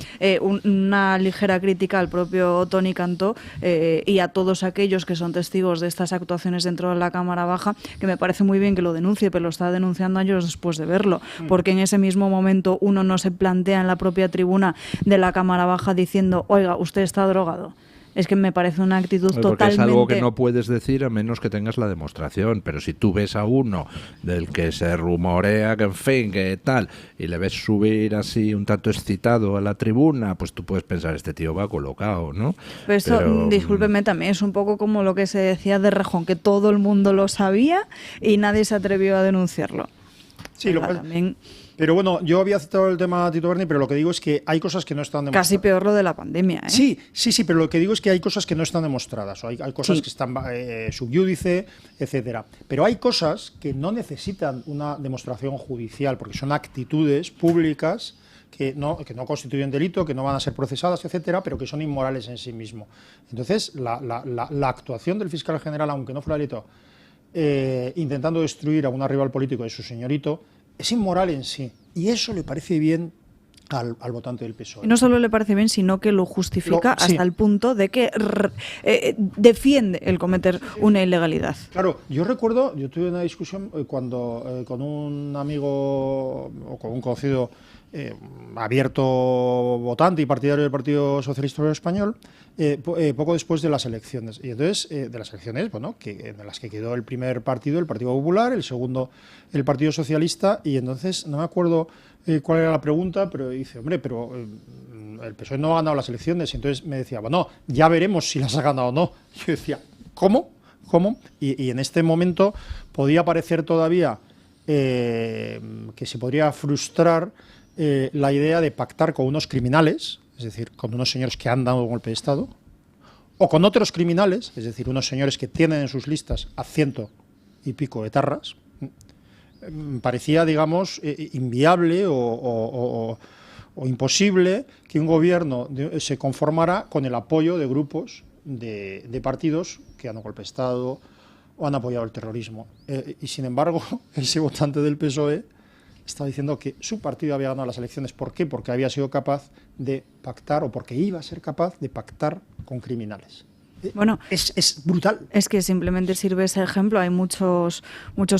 una ligera crítica al propio Toni Cantó y a todos aquellos que son testigos de estas actuaciones dentro de la Cámara Baja, que me parece muy bien que lo denuncie, pero lo está denunciando años después de verlo, porque en ese mismo momento uno no se plantea en la propia tribuna de la Cámara Baja diciendo: oiga, usted está drogado. Es que me parece una actitud Porque totalmente... es algo que no puedes decir a menos que tengas la demostración. Pero si tú ves a uno del que se rumorea que, en fin, que tal, y le ves subir así un tanto excitado a la tribuna, pues tú puedes pensar, este tío va colocado, ¿no? Pero esto, Pero, discúlpeme, también es un poco como lo que se decía de Rejón, que todo el mundo lo sabía y nadie se atrevió a denunciarlo. Sí, lo que- También... Pero bueno, yo había citado el tema Tito Berni, pero lo que digo es que hay cosas que no están demostradas. Casi peor lo de la pandemia, ¿eh? Sí, pero lo que digo es que hay cosas que no están demostradas, o hay cosas que están sub iudice, etcétera. Pero hay cosas que no necesitan una demostración judicial, porque son actitudes públicas que no constituyen delito, que no van a ser procesadas, etcétera, pero que son inmorales en sí mismo. Entonces, la actuación del fiscal general, aunque no fuera delito, intentando destruir a un rival político de su señorito, es inmoral en sí. Y eso le parece bien al votante del PSOE. Y no solo le parece bien, sino que lo justifica hasta el punto de que defiende el cometer una ilegalidad. Claro, yo tuve una discusión cuando con un amigo o con un conocido abierto votante y partidario del Partido Socialista Obrero Español, poco después de las elecciones. Y entonces, de las elecciones, bueno, en las que quedó el primer partido, el Partido Popular, el segundo, el Partido Socialista, y entonces, no me acuerdo cuál era la pregunta, pero dice, hombre, pero el PSOE no ha ganado las elecciones. Y entonces me decía, bueno, ya veremos si las ha ganado o no. Yo decía, ¿cómo? Y en este momento podía parecer todavía que se podría frustrar la idea de pactar con unos criminales, es decir, con unos señores que han dado un golpe de Estado, o con otros criminales, es decir, unos señores que tienen en sus listas a 100 y pico etarras. Parecía, digamos, inviable o imposible que un gobierno se conformara con el apoyo de grupos de partidos que han dado golpe de Estado o han apoyado el terrorismo. Y sin embargo, ese votante del PSOE estaba diciendo que su partido había ganado las elecciones. ¿Por qué? Porque había sido capaz de pactar, o porque iba a ser capaz de pactar con criminales. Bueno, es brutal. Es que simplemente sirve ese ejemplo. Hay muchos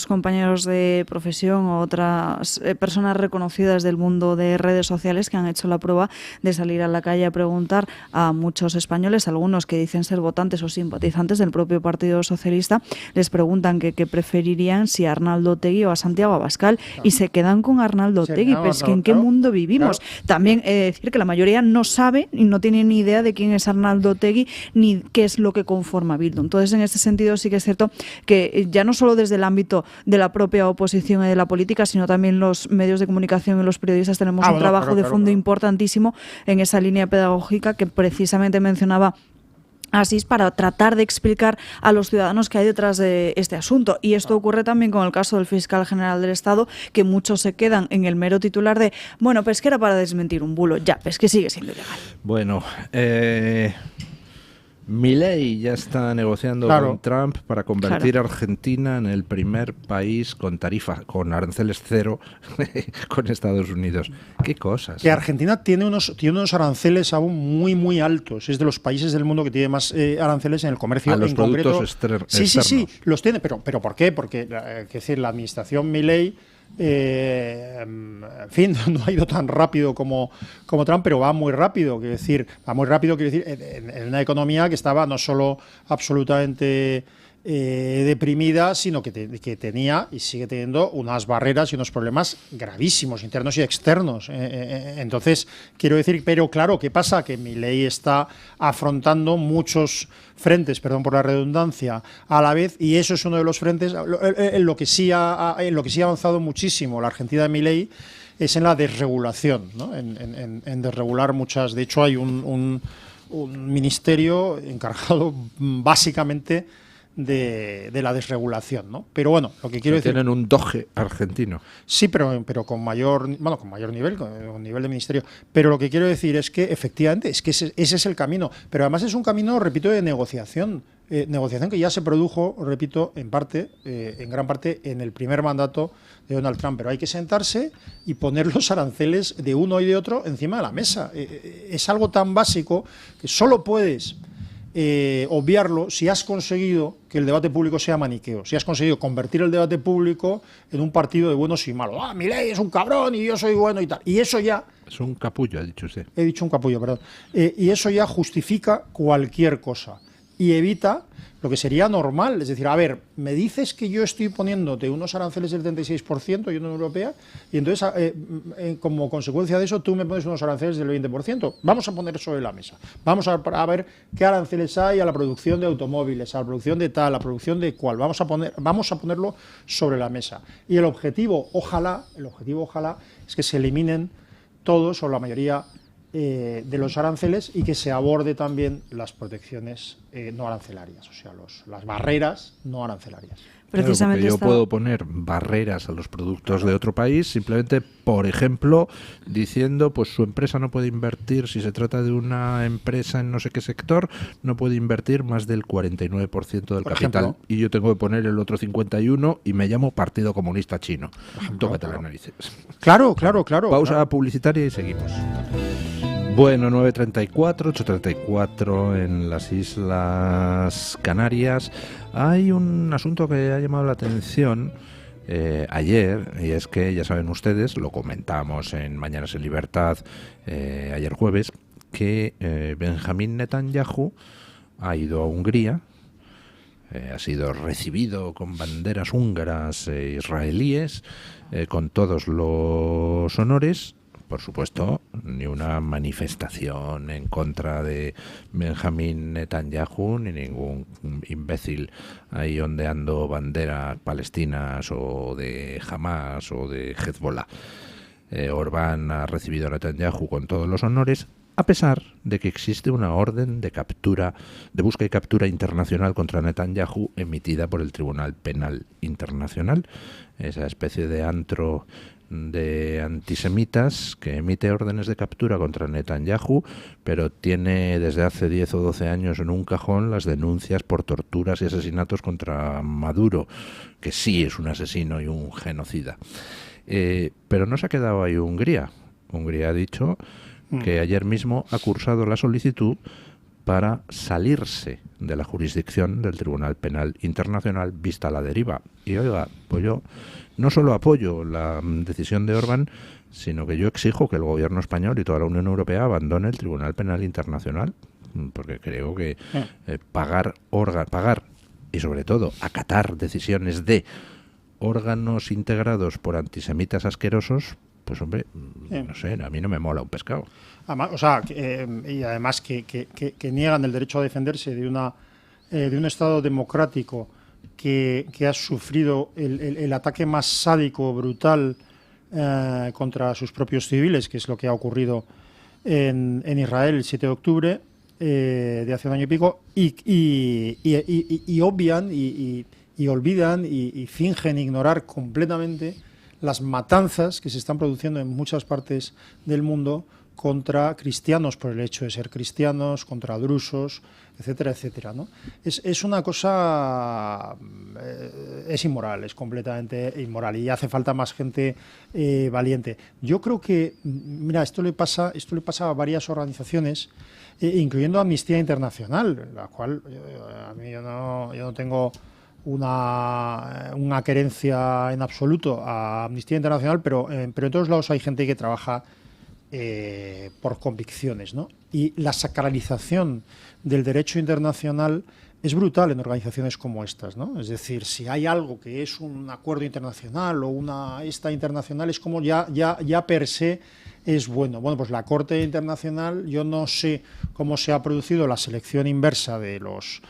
compañeros de profesión o otras personas reconocidas del mundo de redes sociales que han hecho la prueba de salir a la calle a preguntar a muchos españoles, algunos que dicen ser votantes o simpatizantes del propio Partido Socialista, les preguntan qué preferirían, si a Arnaldo Otegi o a Santiago Abascal, y se quedan con Arnaldo Otegi. Pero es que ¿en qué mundo vivimos? Claro. También decir que la mayoría no sabe y no tiene ni idea de quién es Arnaldo Otegi ni qué es lo que conforma Bildu. Entonces, en este sentido sí que es cierto que ya no solo desde el ámbito de la propia oposición y de la política, sino también los medios de comunicación y los periodistas tenemos un trabajo de fondo importantísimo en esa línea pedagógica que precisamente mencionaba Asís, para tratar de explicar a los ciudadanos qué hay detrás de este asunto. Y esto ocurre también con el caso del fiscal general del Estado, que muchos se quedan en el mero titular de, bueno, pues que era para desmentir un bulo. Ya, pues que sigue siendo ilegal. Bueno, Milei ya está negociando con Trump para convertir a Argentina en el primer país con tarifa, con aranceles cero con Estados Unidos. ¿Qué cosas? Que Argentina tiene unos aranceles aún muy, muy altos. Es de los países del mundo que tiene más aranceles en el comercio. A los productos externos. Sí, los tiene. Pero ¿por qué? Porque decir, la administración Milei en fin, no ha ido tan rápido como Trump, pero va muy rápido. Quiero decir, en una economía que estaba no solo absolutamente deprimida, sino que tenía y sigue teniendo unas barreras y unos problemas gravísimos, internos y externos. Entonces, quiero decir, pero claro, ¿qué pasa? Que Milei está afrontando muchos frentes, perdón por la redundancia, a la vez, y eso es uno de los frentes en lo que sí ha avanzado muchísimo la Argentina de Milei, es en la desregulación, ¿no? En desregular muchas. De hecho, hay un ministerio encargado básicamente de la desregulación, ¿no? Pero bueno, lo que quiero decir... Tienen un doge argentino. Sí, pero con mayor nivel, con un nivel de ministerio. Pero lo que quiero decir es que efectivamente es que ese es el camino. Pero además es un camino, repito, de negociación. Negociación que ya se produjo, repito, en gran parte, en el primer mandato de Donald Trump. Pero hay que sentarse y poner los aranceles de uno y de otro encima de la mesa. Es algo tan básico que solo puedes obviarlo si has conseguido que el debate público sea maniqueo, si has conseguido convertir el debate público en un partido de buenos y malos. Milei es un cabrón y yo soy bueno y tal. Y eso ya... Es un capullo, ha dicho usted. He dicho un capullo, perdón. Y eso ya justifica cualquier cosa. y evita lo que sería normal. Es decir, a ver, me dices que yo estoy poniéndote unos aranceles del 36%, yo en Unión Europea, y entonces, como consecuencia de eso, tú me pones unos aranceles del 20%. Vamos a poner sobre la mesa. Vamos a ver qué aranceles hay a la producción de automóviles, a la producción de tal, a la producción de cual. Vamos a ponerlo sobre la mesa. Y el objetivo, ojalá, es que se eliminen todos o la mayoría de los aranceles y que se aborde también las protecciones no arancelarias, o sea, las barreras no arancelarias. Precisamente claro, yo puedo poner barreras a los productos de otro país, simplemente, por ejemplo, diciendo, pues su empresa no puede invertir, si se trata de una empresa en no sé qué sector, no puede invertir más del 49% del capital. Ejemplo, y yo tengo que poner el otro 51% y me llamo Partido Comunista Chino. Tócate las narices. Claro. Pausa publicitaria y seguimos. Bueno, 9:34, 8:34 en las Islas Canarias. Hay un asunto que ha llamado la atención ayer, y es que, ya saben ustedes, lo comentamos en Mañanas en Libertad ayer jueves, que Benjamín Netanyahu ha ido a Hungría, ha sido recibido con banderas húngaras e israelíes, con todos los honores. Por supuesto, ni una manifestación en contra de Benjamín Netanyahu, ni ningún imbécil ahí ondeando banderas palestinas o de Hamas o de Hezbollah. Orbán ha recibido a Netanyahu con todos los honores, a pesar de que existe una orden de captura, de busca y captura internacional contra Netanyahu emitida por el Tribunal Penal Internacional, esa especie de antro de antisemitas que emite órdenes de captura contra Netanyahu, pero tiene desde hace 10 o 12 años en un cajón las denuncias por torturas y asesinatos contra Maduro, que sí es un asesino y un genocida. Pero no se ha quedado ahí Hungría. Hungría ha dicho que ayer mismo ha cursado la solicitud para salirse de la jurisdicción del Tribunal Penal Internacional vista la deriva. Y oiga, pues yo no solo apoyo la decisión de Orbán, sino que yo exijo que el gobierno español y toda la Unión Europea abandone el Tribunal Penal Internacional, porque creo que pagar y sobre todo acatar decisiones de órganos integrados por antisemitas asquerosos, pues hombre, no sé, a mí no me mola un pescado. Además, o sea, y además que niegan el derecho a defenderse de un Estado democrático que ha sufrido el ataque más sádico, brutal contra sus propios civiles, que es lo que ha ocurrido en Israel el 7 de octubre de hace un año y pico, y obvian y olvidan y fingen ignorar completamente las matanzas que se están produciendo en muchas partes del mundo contra cristianos por el hecho de ser cristianos, contra drusos, etcétera, etcétera, ¿no? Es una cosa, es inmoral, es completamente inmoral y hace falta más gente valiente. Yo creo que, mira, esto le pasa a varias organizaciones, incluyendo Amnistía Internacional, la cual a mí yo no tengo una querencia en absoluto a Amnistía Internacional, pero en todos lados hay gente que trabaja por convicciones, ¿no? Y la sacralización del derecho internacional es brutal en organizaciones como estas, ¿no? Es decir, si hay algo que es un acuerdo internacional o una esta internacional, es como ya per se es bueno. Bueno, pues la Corte Internacional, yo no sé cómo se ha producido la selección inversa de los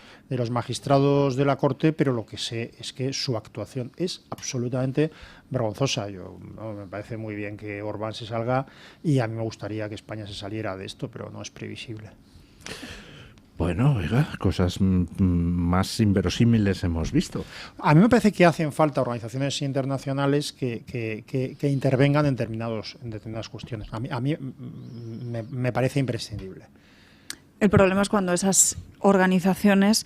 magistrados de la Corte, pero lo que sé es que su actuación es absolutamente vergonzosa. Me parece muy bien que Orbán se salga y a mí me gustaría que España se saliera de esto, pero no es previsible. Bueno, oiga, cosas más inverosímiles hemos visto. A mí me parece que hacen falta organizaciones internacionales que intervengan en determinadas cuestiones. A mí me parece imprescindible. El problema es cuando esas organizaciones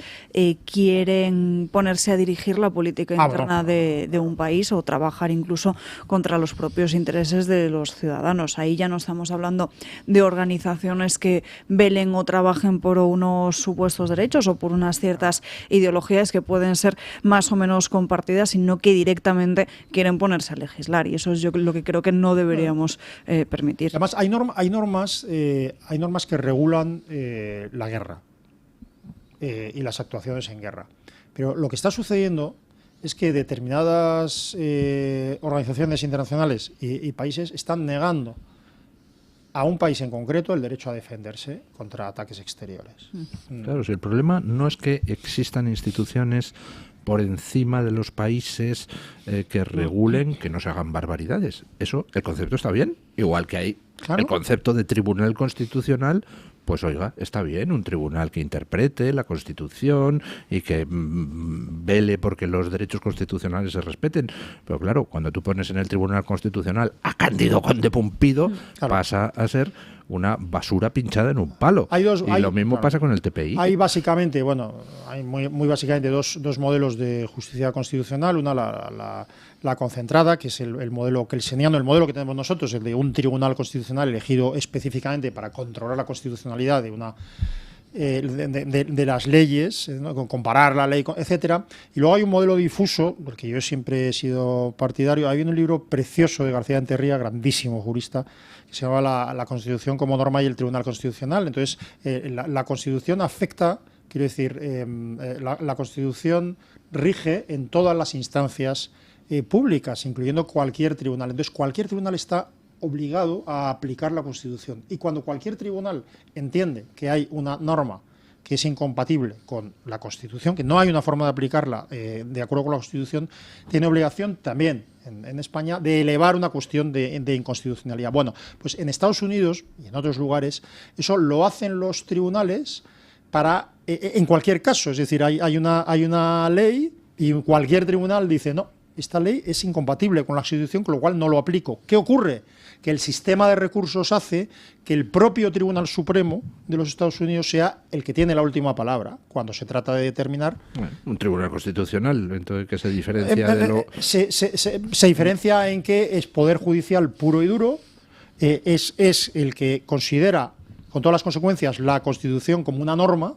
quieren ponerse a dirigir la política interna de un país o trabajar incluso contra los propios intereses de los ciudadanos. Ahí ya no estamos hablando de organizaciones que velen o trabajen por unos supuestos derechos o por unas ciertas ideologías que pueden ser más o menos compartidas, sino que directamente quieren ponerse a legislar. Y eso es yo lo que creo que no deberíamos permitir. Además, hay normas que regulan la guerra. y las actuaciones en guerra. Pero lo que está sucediendo es que determinadas organizaciones internacionales y países están negando a un país en concreto el derecho a defenderse contra ataques exteriores. Claro, si el problema no es que existan instituciones por encima de los países que regulen que no se hagan barbaridades. Eso, el concepto está bien, igual que hay el concepto de tribunal constitucional. Pues oiga, está bien, un tribunal que interprete la Constitución y que vele porque los derechos constitucionales se respeten. Pero claro, cuando tú pones en el Tribunal Constitucional a Cándido Conde Pumpido, pasa a ser una basura pinchada en un palo. Lo mismo pasa con el TPI. Hay básicamente, hay muy básicamente dos modelos de justicia constitucional. Una, la concentrada, que es el modelo kelseniano, el modelo que tenemos nosotros, el de un tribunal constitucional elegido específicamente para controlar la constitucionalidad de una de las leyes, ¿no? Comparar la ley, etcétera. Y luego hay un modelo difuso, porque yo siempre he sido partidario. Hay un libro precioso de García Enterría, grandísimo jurista, que se llama la Constitución como norma y el Tribunal Constitucional. Entonces, la Constitución afecta, quiero decir, la Constitución rige en todas las instancias públicas, incluyendo cualquier tribunal. Entonces, cualquier tribunal está obligado a aplicar la Constitución. Y cuando cualquier tribunal entiende que hay una norma que es incompatible con la Constitución, que no hay una forma de aplicarla de acuerdo con la Constitución, tiene obligación también en España de elevar una cuestión de inconstitucionalidad. Bueno, pues en Estados Unidos y en otros lugares eso lo hacen los tribunales para en cualquier caso. Es decir, hay una ley y cualquier tribunal dice no, esta ley es incompatible con la Constitución, con lo cual no lo aplico. ¿Qué ocurre? Que el sistema de recursos hace que el propio Tribunal Supremo de los Estados Unidos sea el que tiene la última palabra cuando se trata de determinar... Bueno, un Tribunal Constitucional, entonces, ¿qué se diferencia de lo...? Se diferencia en que es poder judicial puro y duro, es el que considera, con todas las consecuencias, la Constitución como una norma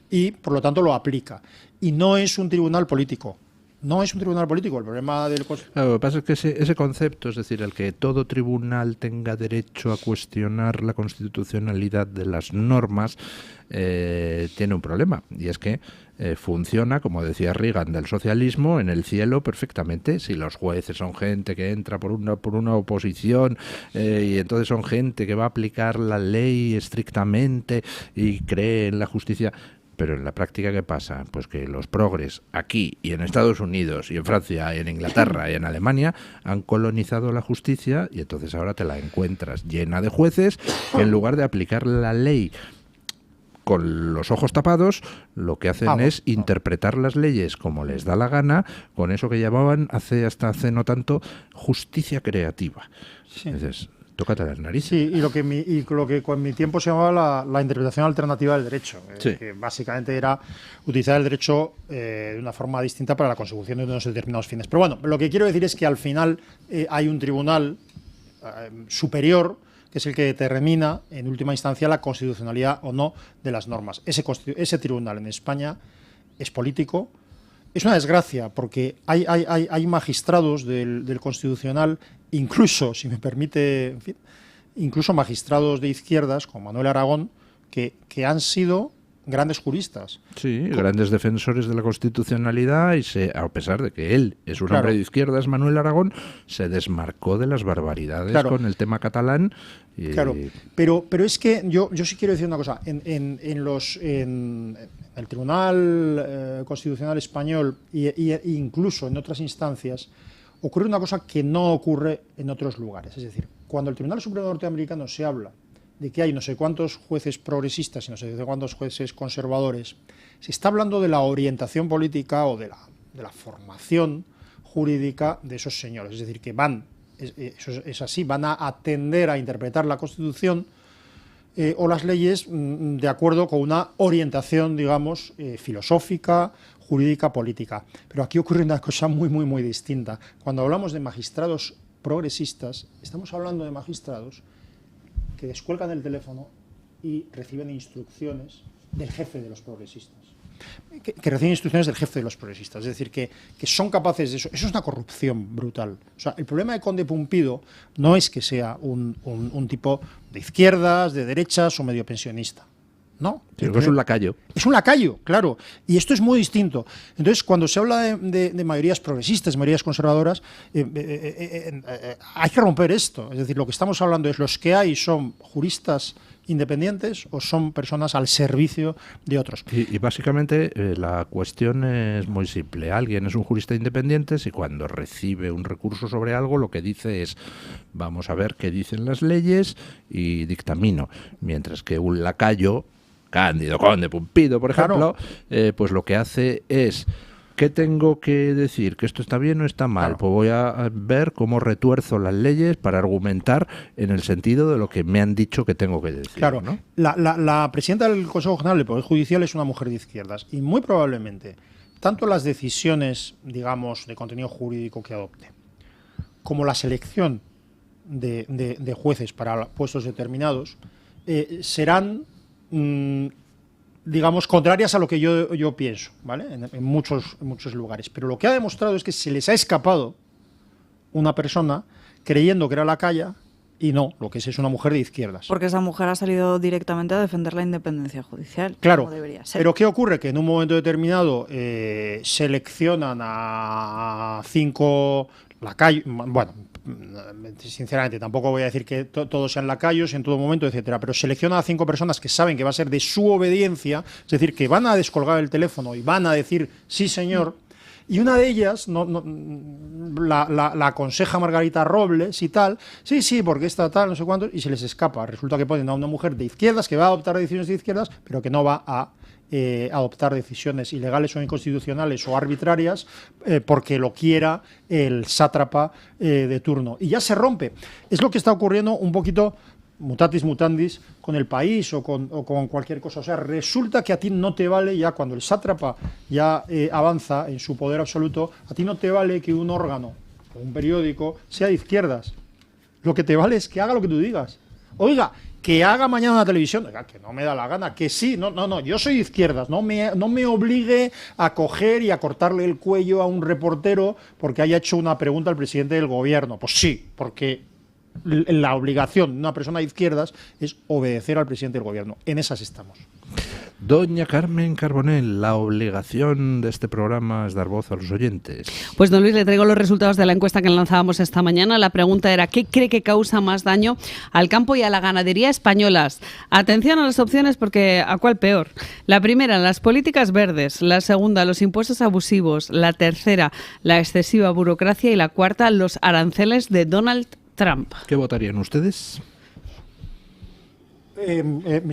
y, por lo tanto, lo aplica. Y no es un tribunal político. No es un tribunal político, el problema del... Claro, lo que pasa es que ese concepto, es decir, el que todo tribunal tenga derecho a cuestionar la constitucionalidad de las normas, tiene un problema, y es que funciona, como decía Reagan, del socialismo en el cielo perfectamente. Si los jueces son gente que entra por una oposición y entonces son gente que va a aplicar la ley estrictamente y cree en la justicia... Pero en la práctica, ¿qué pasa? Pues que los progres aquí y en Estados Unidos y en Francia y en Inglaterra y en Alemania han colonizado la justicia y entonces ahora te la encuentras llena de jueces que en lugar de aplicar la ley con los ojos tapados, lo que hacen es interpretar las leyes como les da la gana, con eso que llamaban hasta hace no tanto justicia creativa. Sí. Entonces, tócate las narices. Sí, y lo que con mi tiempo se llamaba la interpretación alternativa del derecho, que básicamente era utilizar el derecho de una forma distinta para la consecución de unos determinados fines. Pero bueno, lo que quiero decir es que al final hay un tribunal superior que es el que determina en última instancia la constitucionalidad o no de las normas. Ese tribunal en España es político. Es una desgracia porque hay magistrados del Constitucional, incluso, si me permite, en fin, incluso magistrados de izquierdas, como Manuel Aragón, que han sido grandes juristas. Sí, grandes defensores de la constitucionalidad y a pesar de que él es un hombre de izquierdas, Manuel Aragón, se desmarcó de las barbaridades con el tema catalán. Claro, pero es que yo sí quiero decir una cosa. En el Tribunal Constitucional Español e incluso en otras instancias ocurre una cosa que no ocurre en otros lugares. Es decir, cuando el Tribunal Supremo norteamericano se habla de que hay no sé cuántos jueces progresistas y no sé cuántos jueces conservadores, se está hablando de la orientación política o de la formación jurídica de esos señores. Es decir, que es así, van a atender a interpretar la Constitución o las leyes de acuerdo con una orientación, digamos, filosófica, jurídica, política. Pero aquí ocurre una cosa muy, muy, muy distinta. Cuando hablamos de magistrados progresistas, estamos hablando de magistrados que descuelgan el teléfono y reciben instrucciones del jefe de los progresistas. Que reciben instrucciones del jefe de los progresistas. Es decir, que son capaces de eso. Eso es una corrupción brutal. O sea, el problema de Conde Pumpido no es que sea un tipo de izquierdas, de derechas o medio pensionista. No. Sí, es un lacayo. Es un lacayo, claro. Y esto es muy distinto. Entonces, cuando se habla de mayorías progresistas, mayorías conservadoras, hay que romper esto. Es decir, lo que estamos hablando es los que hay son juristas independientes o son personas al servicio de otros. Y básicamente la cuestión es muy simple. Alguien es un jurista independiente si cuando recibe un recurso sobre algo lo que dice es vamos a ver qué dicen las leyes y dictamino. Mientras que un lacayo, Cándido Conde Pumpido, por ejemplo, pues lo que hace es ¿qué tengo que decir? ¿Que esto está bien o está mal? Claro. Pues voy a ver cómo retuerzo las leyes para argumentar en el sentido de lo que me han dicho que tengo que decir. Claro, ¿no? La presidenta del Consejo General del Poder Judicial es una mujer de izquierdas y muy probablemente tanto las decisiones, digamos, de contenido jurídico que adopte, como la selección de jueces para puestos determinados, serán digamos, contrarias a lo que yo pienso, ¿vale? En muchos lugares. Pero lo que ha demostrado es que se les ha escapado una persona creyendo que era lacaya y no, lo que es una mujer de izquierdas. Porque esa mujer ha salido directamente a defender la independencia judicial. Claro, como debería ser. Pero ¿qué ocurre? Que en un momento determinado seleccionan a 5 lacayos, bueno, sinceramente tampoco voy a decir que todos sean lacayos en todo momento, etcétera, pero selecciona a 5 personas que saben que va a ser de su obediencia, es decir, que van a descolgar el teléfono y van a decir sí señor, y una de ellas la aconseja Margarita Robles y tal, sí, porque está tal, no sé cuánto, y se les escapa. Resulta que ponen a una mujer de izquierdas que va a adoptar decisiones de izquierdas, pero que no va a adoptar decisiones ilegales o inconstitucionales o arbitrarias porque lo quiera el sátrapa de turno. Y ya se rompe. Es lo que está ocurriendo un poquito, mutatis mutandis, con el país o con cualquier cosa. O sea, resulta que a ti no te vale ya, cuando el sátrapa ya avanza en su poder absoluto, a ti no te vale que un órgano o un periódico sea de izquierdas. Lo que te vale es que haga lo que tú digas. Oiga, que haga mañana una televisión, oiga, que no me da la gana, que sí, no, yo soy de izquierdas, no me obligue a coger y a cortarle el cuello a un reportero porque haya hecho una pregunta al presidente del gobierno. Pues sí, porque la obligación de una persona de izquierdas es obedecer al presidente del gobierno. En esas estamos. Doña Carmen Carbonell, la obligación de este programa es dar voz a los oyentes. Pues don Luis, le traigo los resultados de la encuesta que lanzábamos esta mañana. La pregunta era, ¿qué cree que causa más daño al campo y a la ganadería españolas? Atención a las opciones porque ¿a cuál peor? La primera, las políticas verdes. La segunda, los impuestos abusivos. La tercera, la excesiva burocracia. Y la cuarta, los aranceles de Donald Trump. ¿Qué votarían ustedes?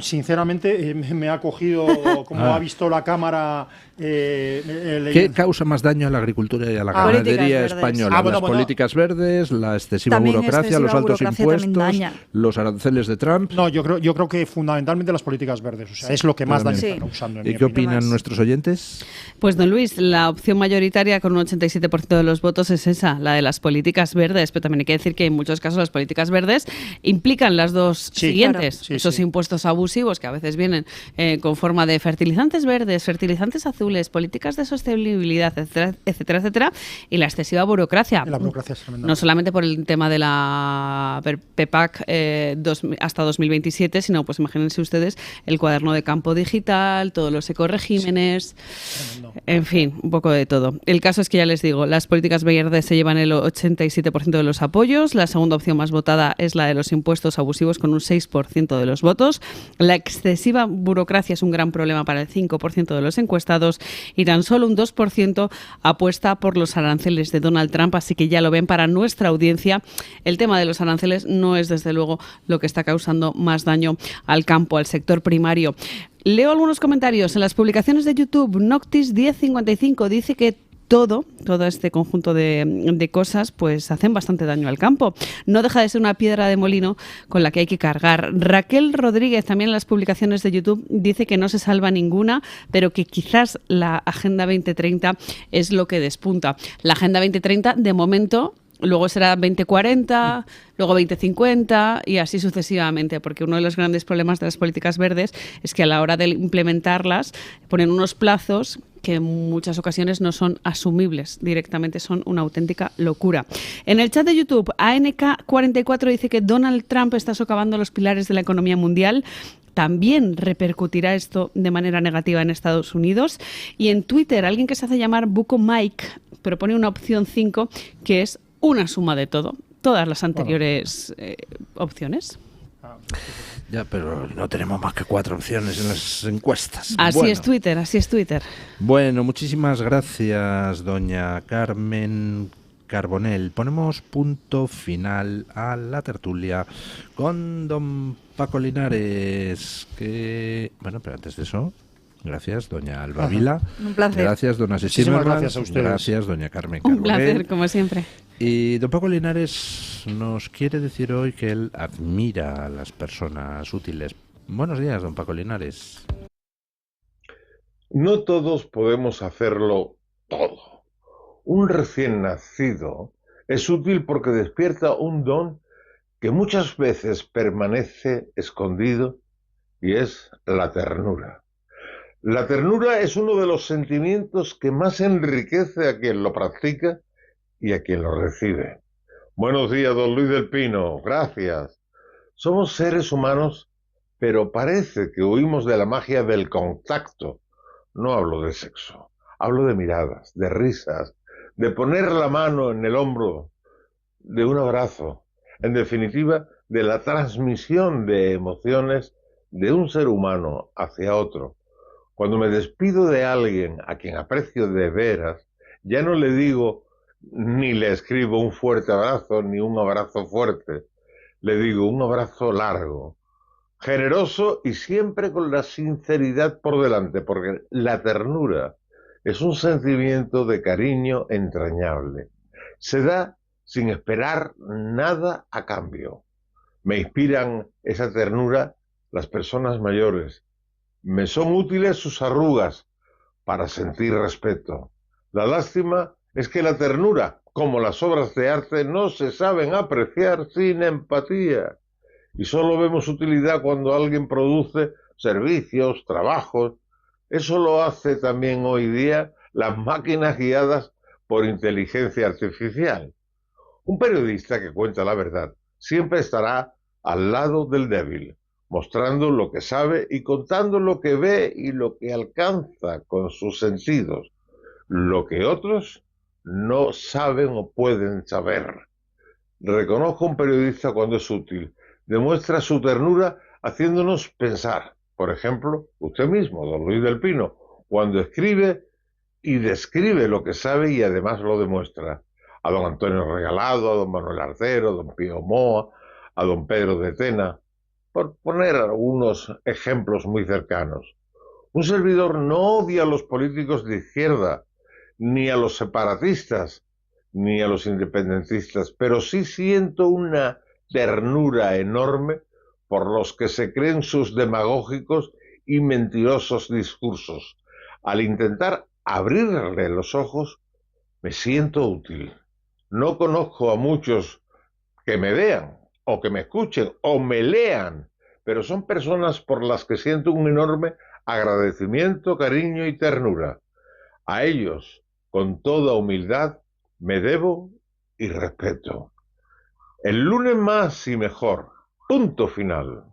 Sinceramente me ha cogido, como ha visto la cámara. ¿Qué causa más daño a la agricultura y a la ganadería española? Las políticas verdes, la excesiva burocracia, los altos impuestos, los aranceles de Trump. No, yo creo que fundamentalmente las políticas verdes. O sea, es lo que más daño está causando. ¿Y qué opinan nuestros oyentes? Pues don Luis, la opción mayoritaria con un 87% de los votos es esa, la de las políticas verdes. Pero también hay que decir que en muchos casos las políticas verdes implican las dos siguientes. Claro. Esos impuestos abusivos que a veces vienen con forma de fertilizantes verdes, fertilizantes azules, políticas de sostenibilidad, etcétera, etcétera, etcétera, y la excesiva burocracia. La burocracia es tremenda. No solamente por el tema de la PEPAC hasta 2027, sino, pues imagínense ustedes, el cuaderno de campo digital, todos los ecoregímenes, en fin, un poco de todo. El caso es que ya les digo, las políticas verdes se llevan el 87% de los apoyos, la segunda opción más votada es la de los impuestos abusivos con un 6% de los votos, la excesiva burocracia es un gran problema para el 5% de los encuestados y tan solo un 2% apuesta por los aranceles de Donald Trump, así que ya lo ven, para nuestra audiencia el tema de los aranceles no es desde luego lo que está causando más daño al campo, al sector primario. Leo algunos comentarios en las publicaciones de YouTube. Noctis1055 dice que todo este conjunto de cosas pues hacen bastante daño al campo. No deja de ser una piedra de molino con la que hay que cargar. Raquel Rodríguez, también en las publicaciones de YouTube, dice que no se salva ninguna, pero que quizás la Agenda 2030 es lo que despunta. La Agenda 2030, de momento, luego será 2040, luego 2050 y así sucesivamente, porque uno de los grandes problemas de las políticas verdes es que a la hora de implementarlas ponen unos plazos que en muchas ocasiones no son asumibles directamente, son una auténtica locura. En el chat de YouTube, ANK44 dice que Donald Trump está socavando los pilares de la economía mundial. también repercutirá esto de manera negativa en Estados Unidos. Y en Twitter, alguien que se hace llamar Buco Mike propone una opción 5 que es una suma de todo, todas las anteriores opciones. Ya, pero no tenemos más que 4 opciones en las encuestas. Así es Twitter, así es Twitter. Bueno, muchísimas gracias, doña Carmen Carbonell. Ponemos punto final a la tertulia con don Paco Linares, que... Bueno, pero antes de eso, gracias, doña Alba Vila. Un placer. Gracias, don Asís Muchísimas Zimmermann. gracias a ustedes. Gracias, doña Carmen Carbonell. Un placer, como siempre. Y don Paco Linares nos quiere decir hoy que él admira a las personas útiles. Buenos días, don Paco Linares. No todos podemos hacerlo todo. Un recién nacido es útil porque despierta un don que muchas veces permanece escondido y es la ternura. La ternura es uno de los sentimientos que más enriquece a quien lo practica y a quien lo recibe. Buenos días, don Luis del Pino. Gracias. Somos seres humanos, pero parece que huimos de la magia del contacto. No hablo de sexo, hablo de miradas, de risas, de poner la mano en el hombro, de un abrazo, en definitiva, de la transmisión de emociones de un ser humano hacia otro. Cuando me despido de alguien a quien aprecio de veras, ya no le digo ni le escribo un fuerte abrazo ni un abrazo fuerte, le digo un abrazo largo, generoso y siempre con la sinceridad por delante, porque la ternura es un sentimiento de cariño entrañable. Se da sin esperar nada a cambio. Me inspiran esa ternura las personas mayores. Me son útiles sus arrugas para sentir respeto. La lástima es que la ternura, como las obras de arte, no se saben apreciar sin empatía. Y solo vemos utilidad cuando alguien produce servicios, trabajos. Eso lo hace también hoy día las máquinas guiadas por inteligencia artificial. Un periodista que cuenta la verdad siempre estará al lado del débil, mostrando lo que sabe y contando lo que ve y lo que alcanza con sus sentidos, lo que otros no saben o pueden saber. Reconozco un periodista cuando es útil, demuestra su ternura haciéndonos pensar. Por ejemplo, usted mismo, don Luis del Pino, cuando escribe y describe lo que sabe y además lo demuestra. A don Antonio Regalado, a don Manuel Artero, a don Pío Moa, a don Pedro de Tena, por poner algunos ejemplos muy cercanos. Un servidor no odia a los políticos de izquierda, ni a los separatistas, ni a los independentistas, pero sí siento una ternura enorme por los que se creen sus demagógicos y mentirosos discursos. Al intentar abrirle los ojos, me siento útil. No conozco a muchos que me vean, o que me escuchen, o me lean, pero son personas por las que siento un enorme agradecimiento, cariño y ternura. A ellos, con toda humildad, me debo y respeto. El lunes más y mejor. Punto final.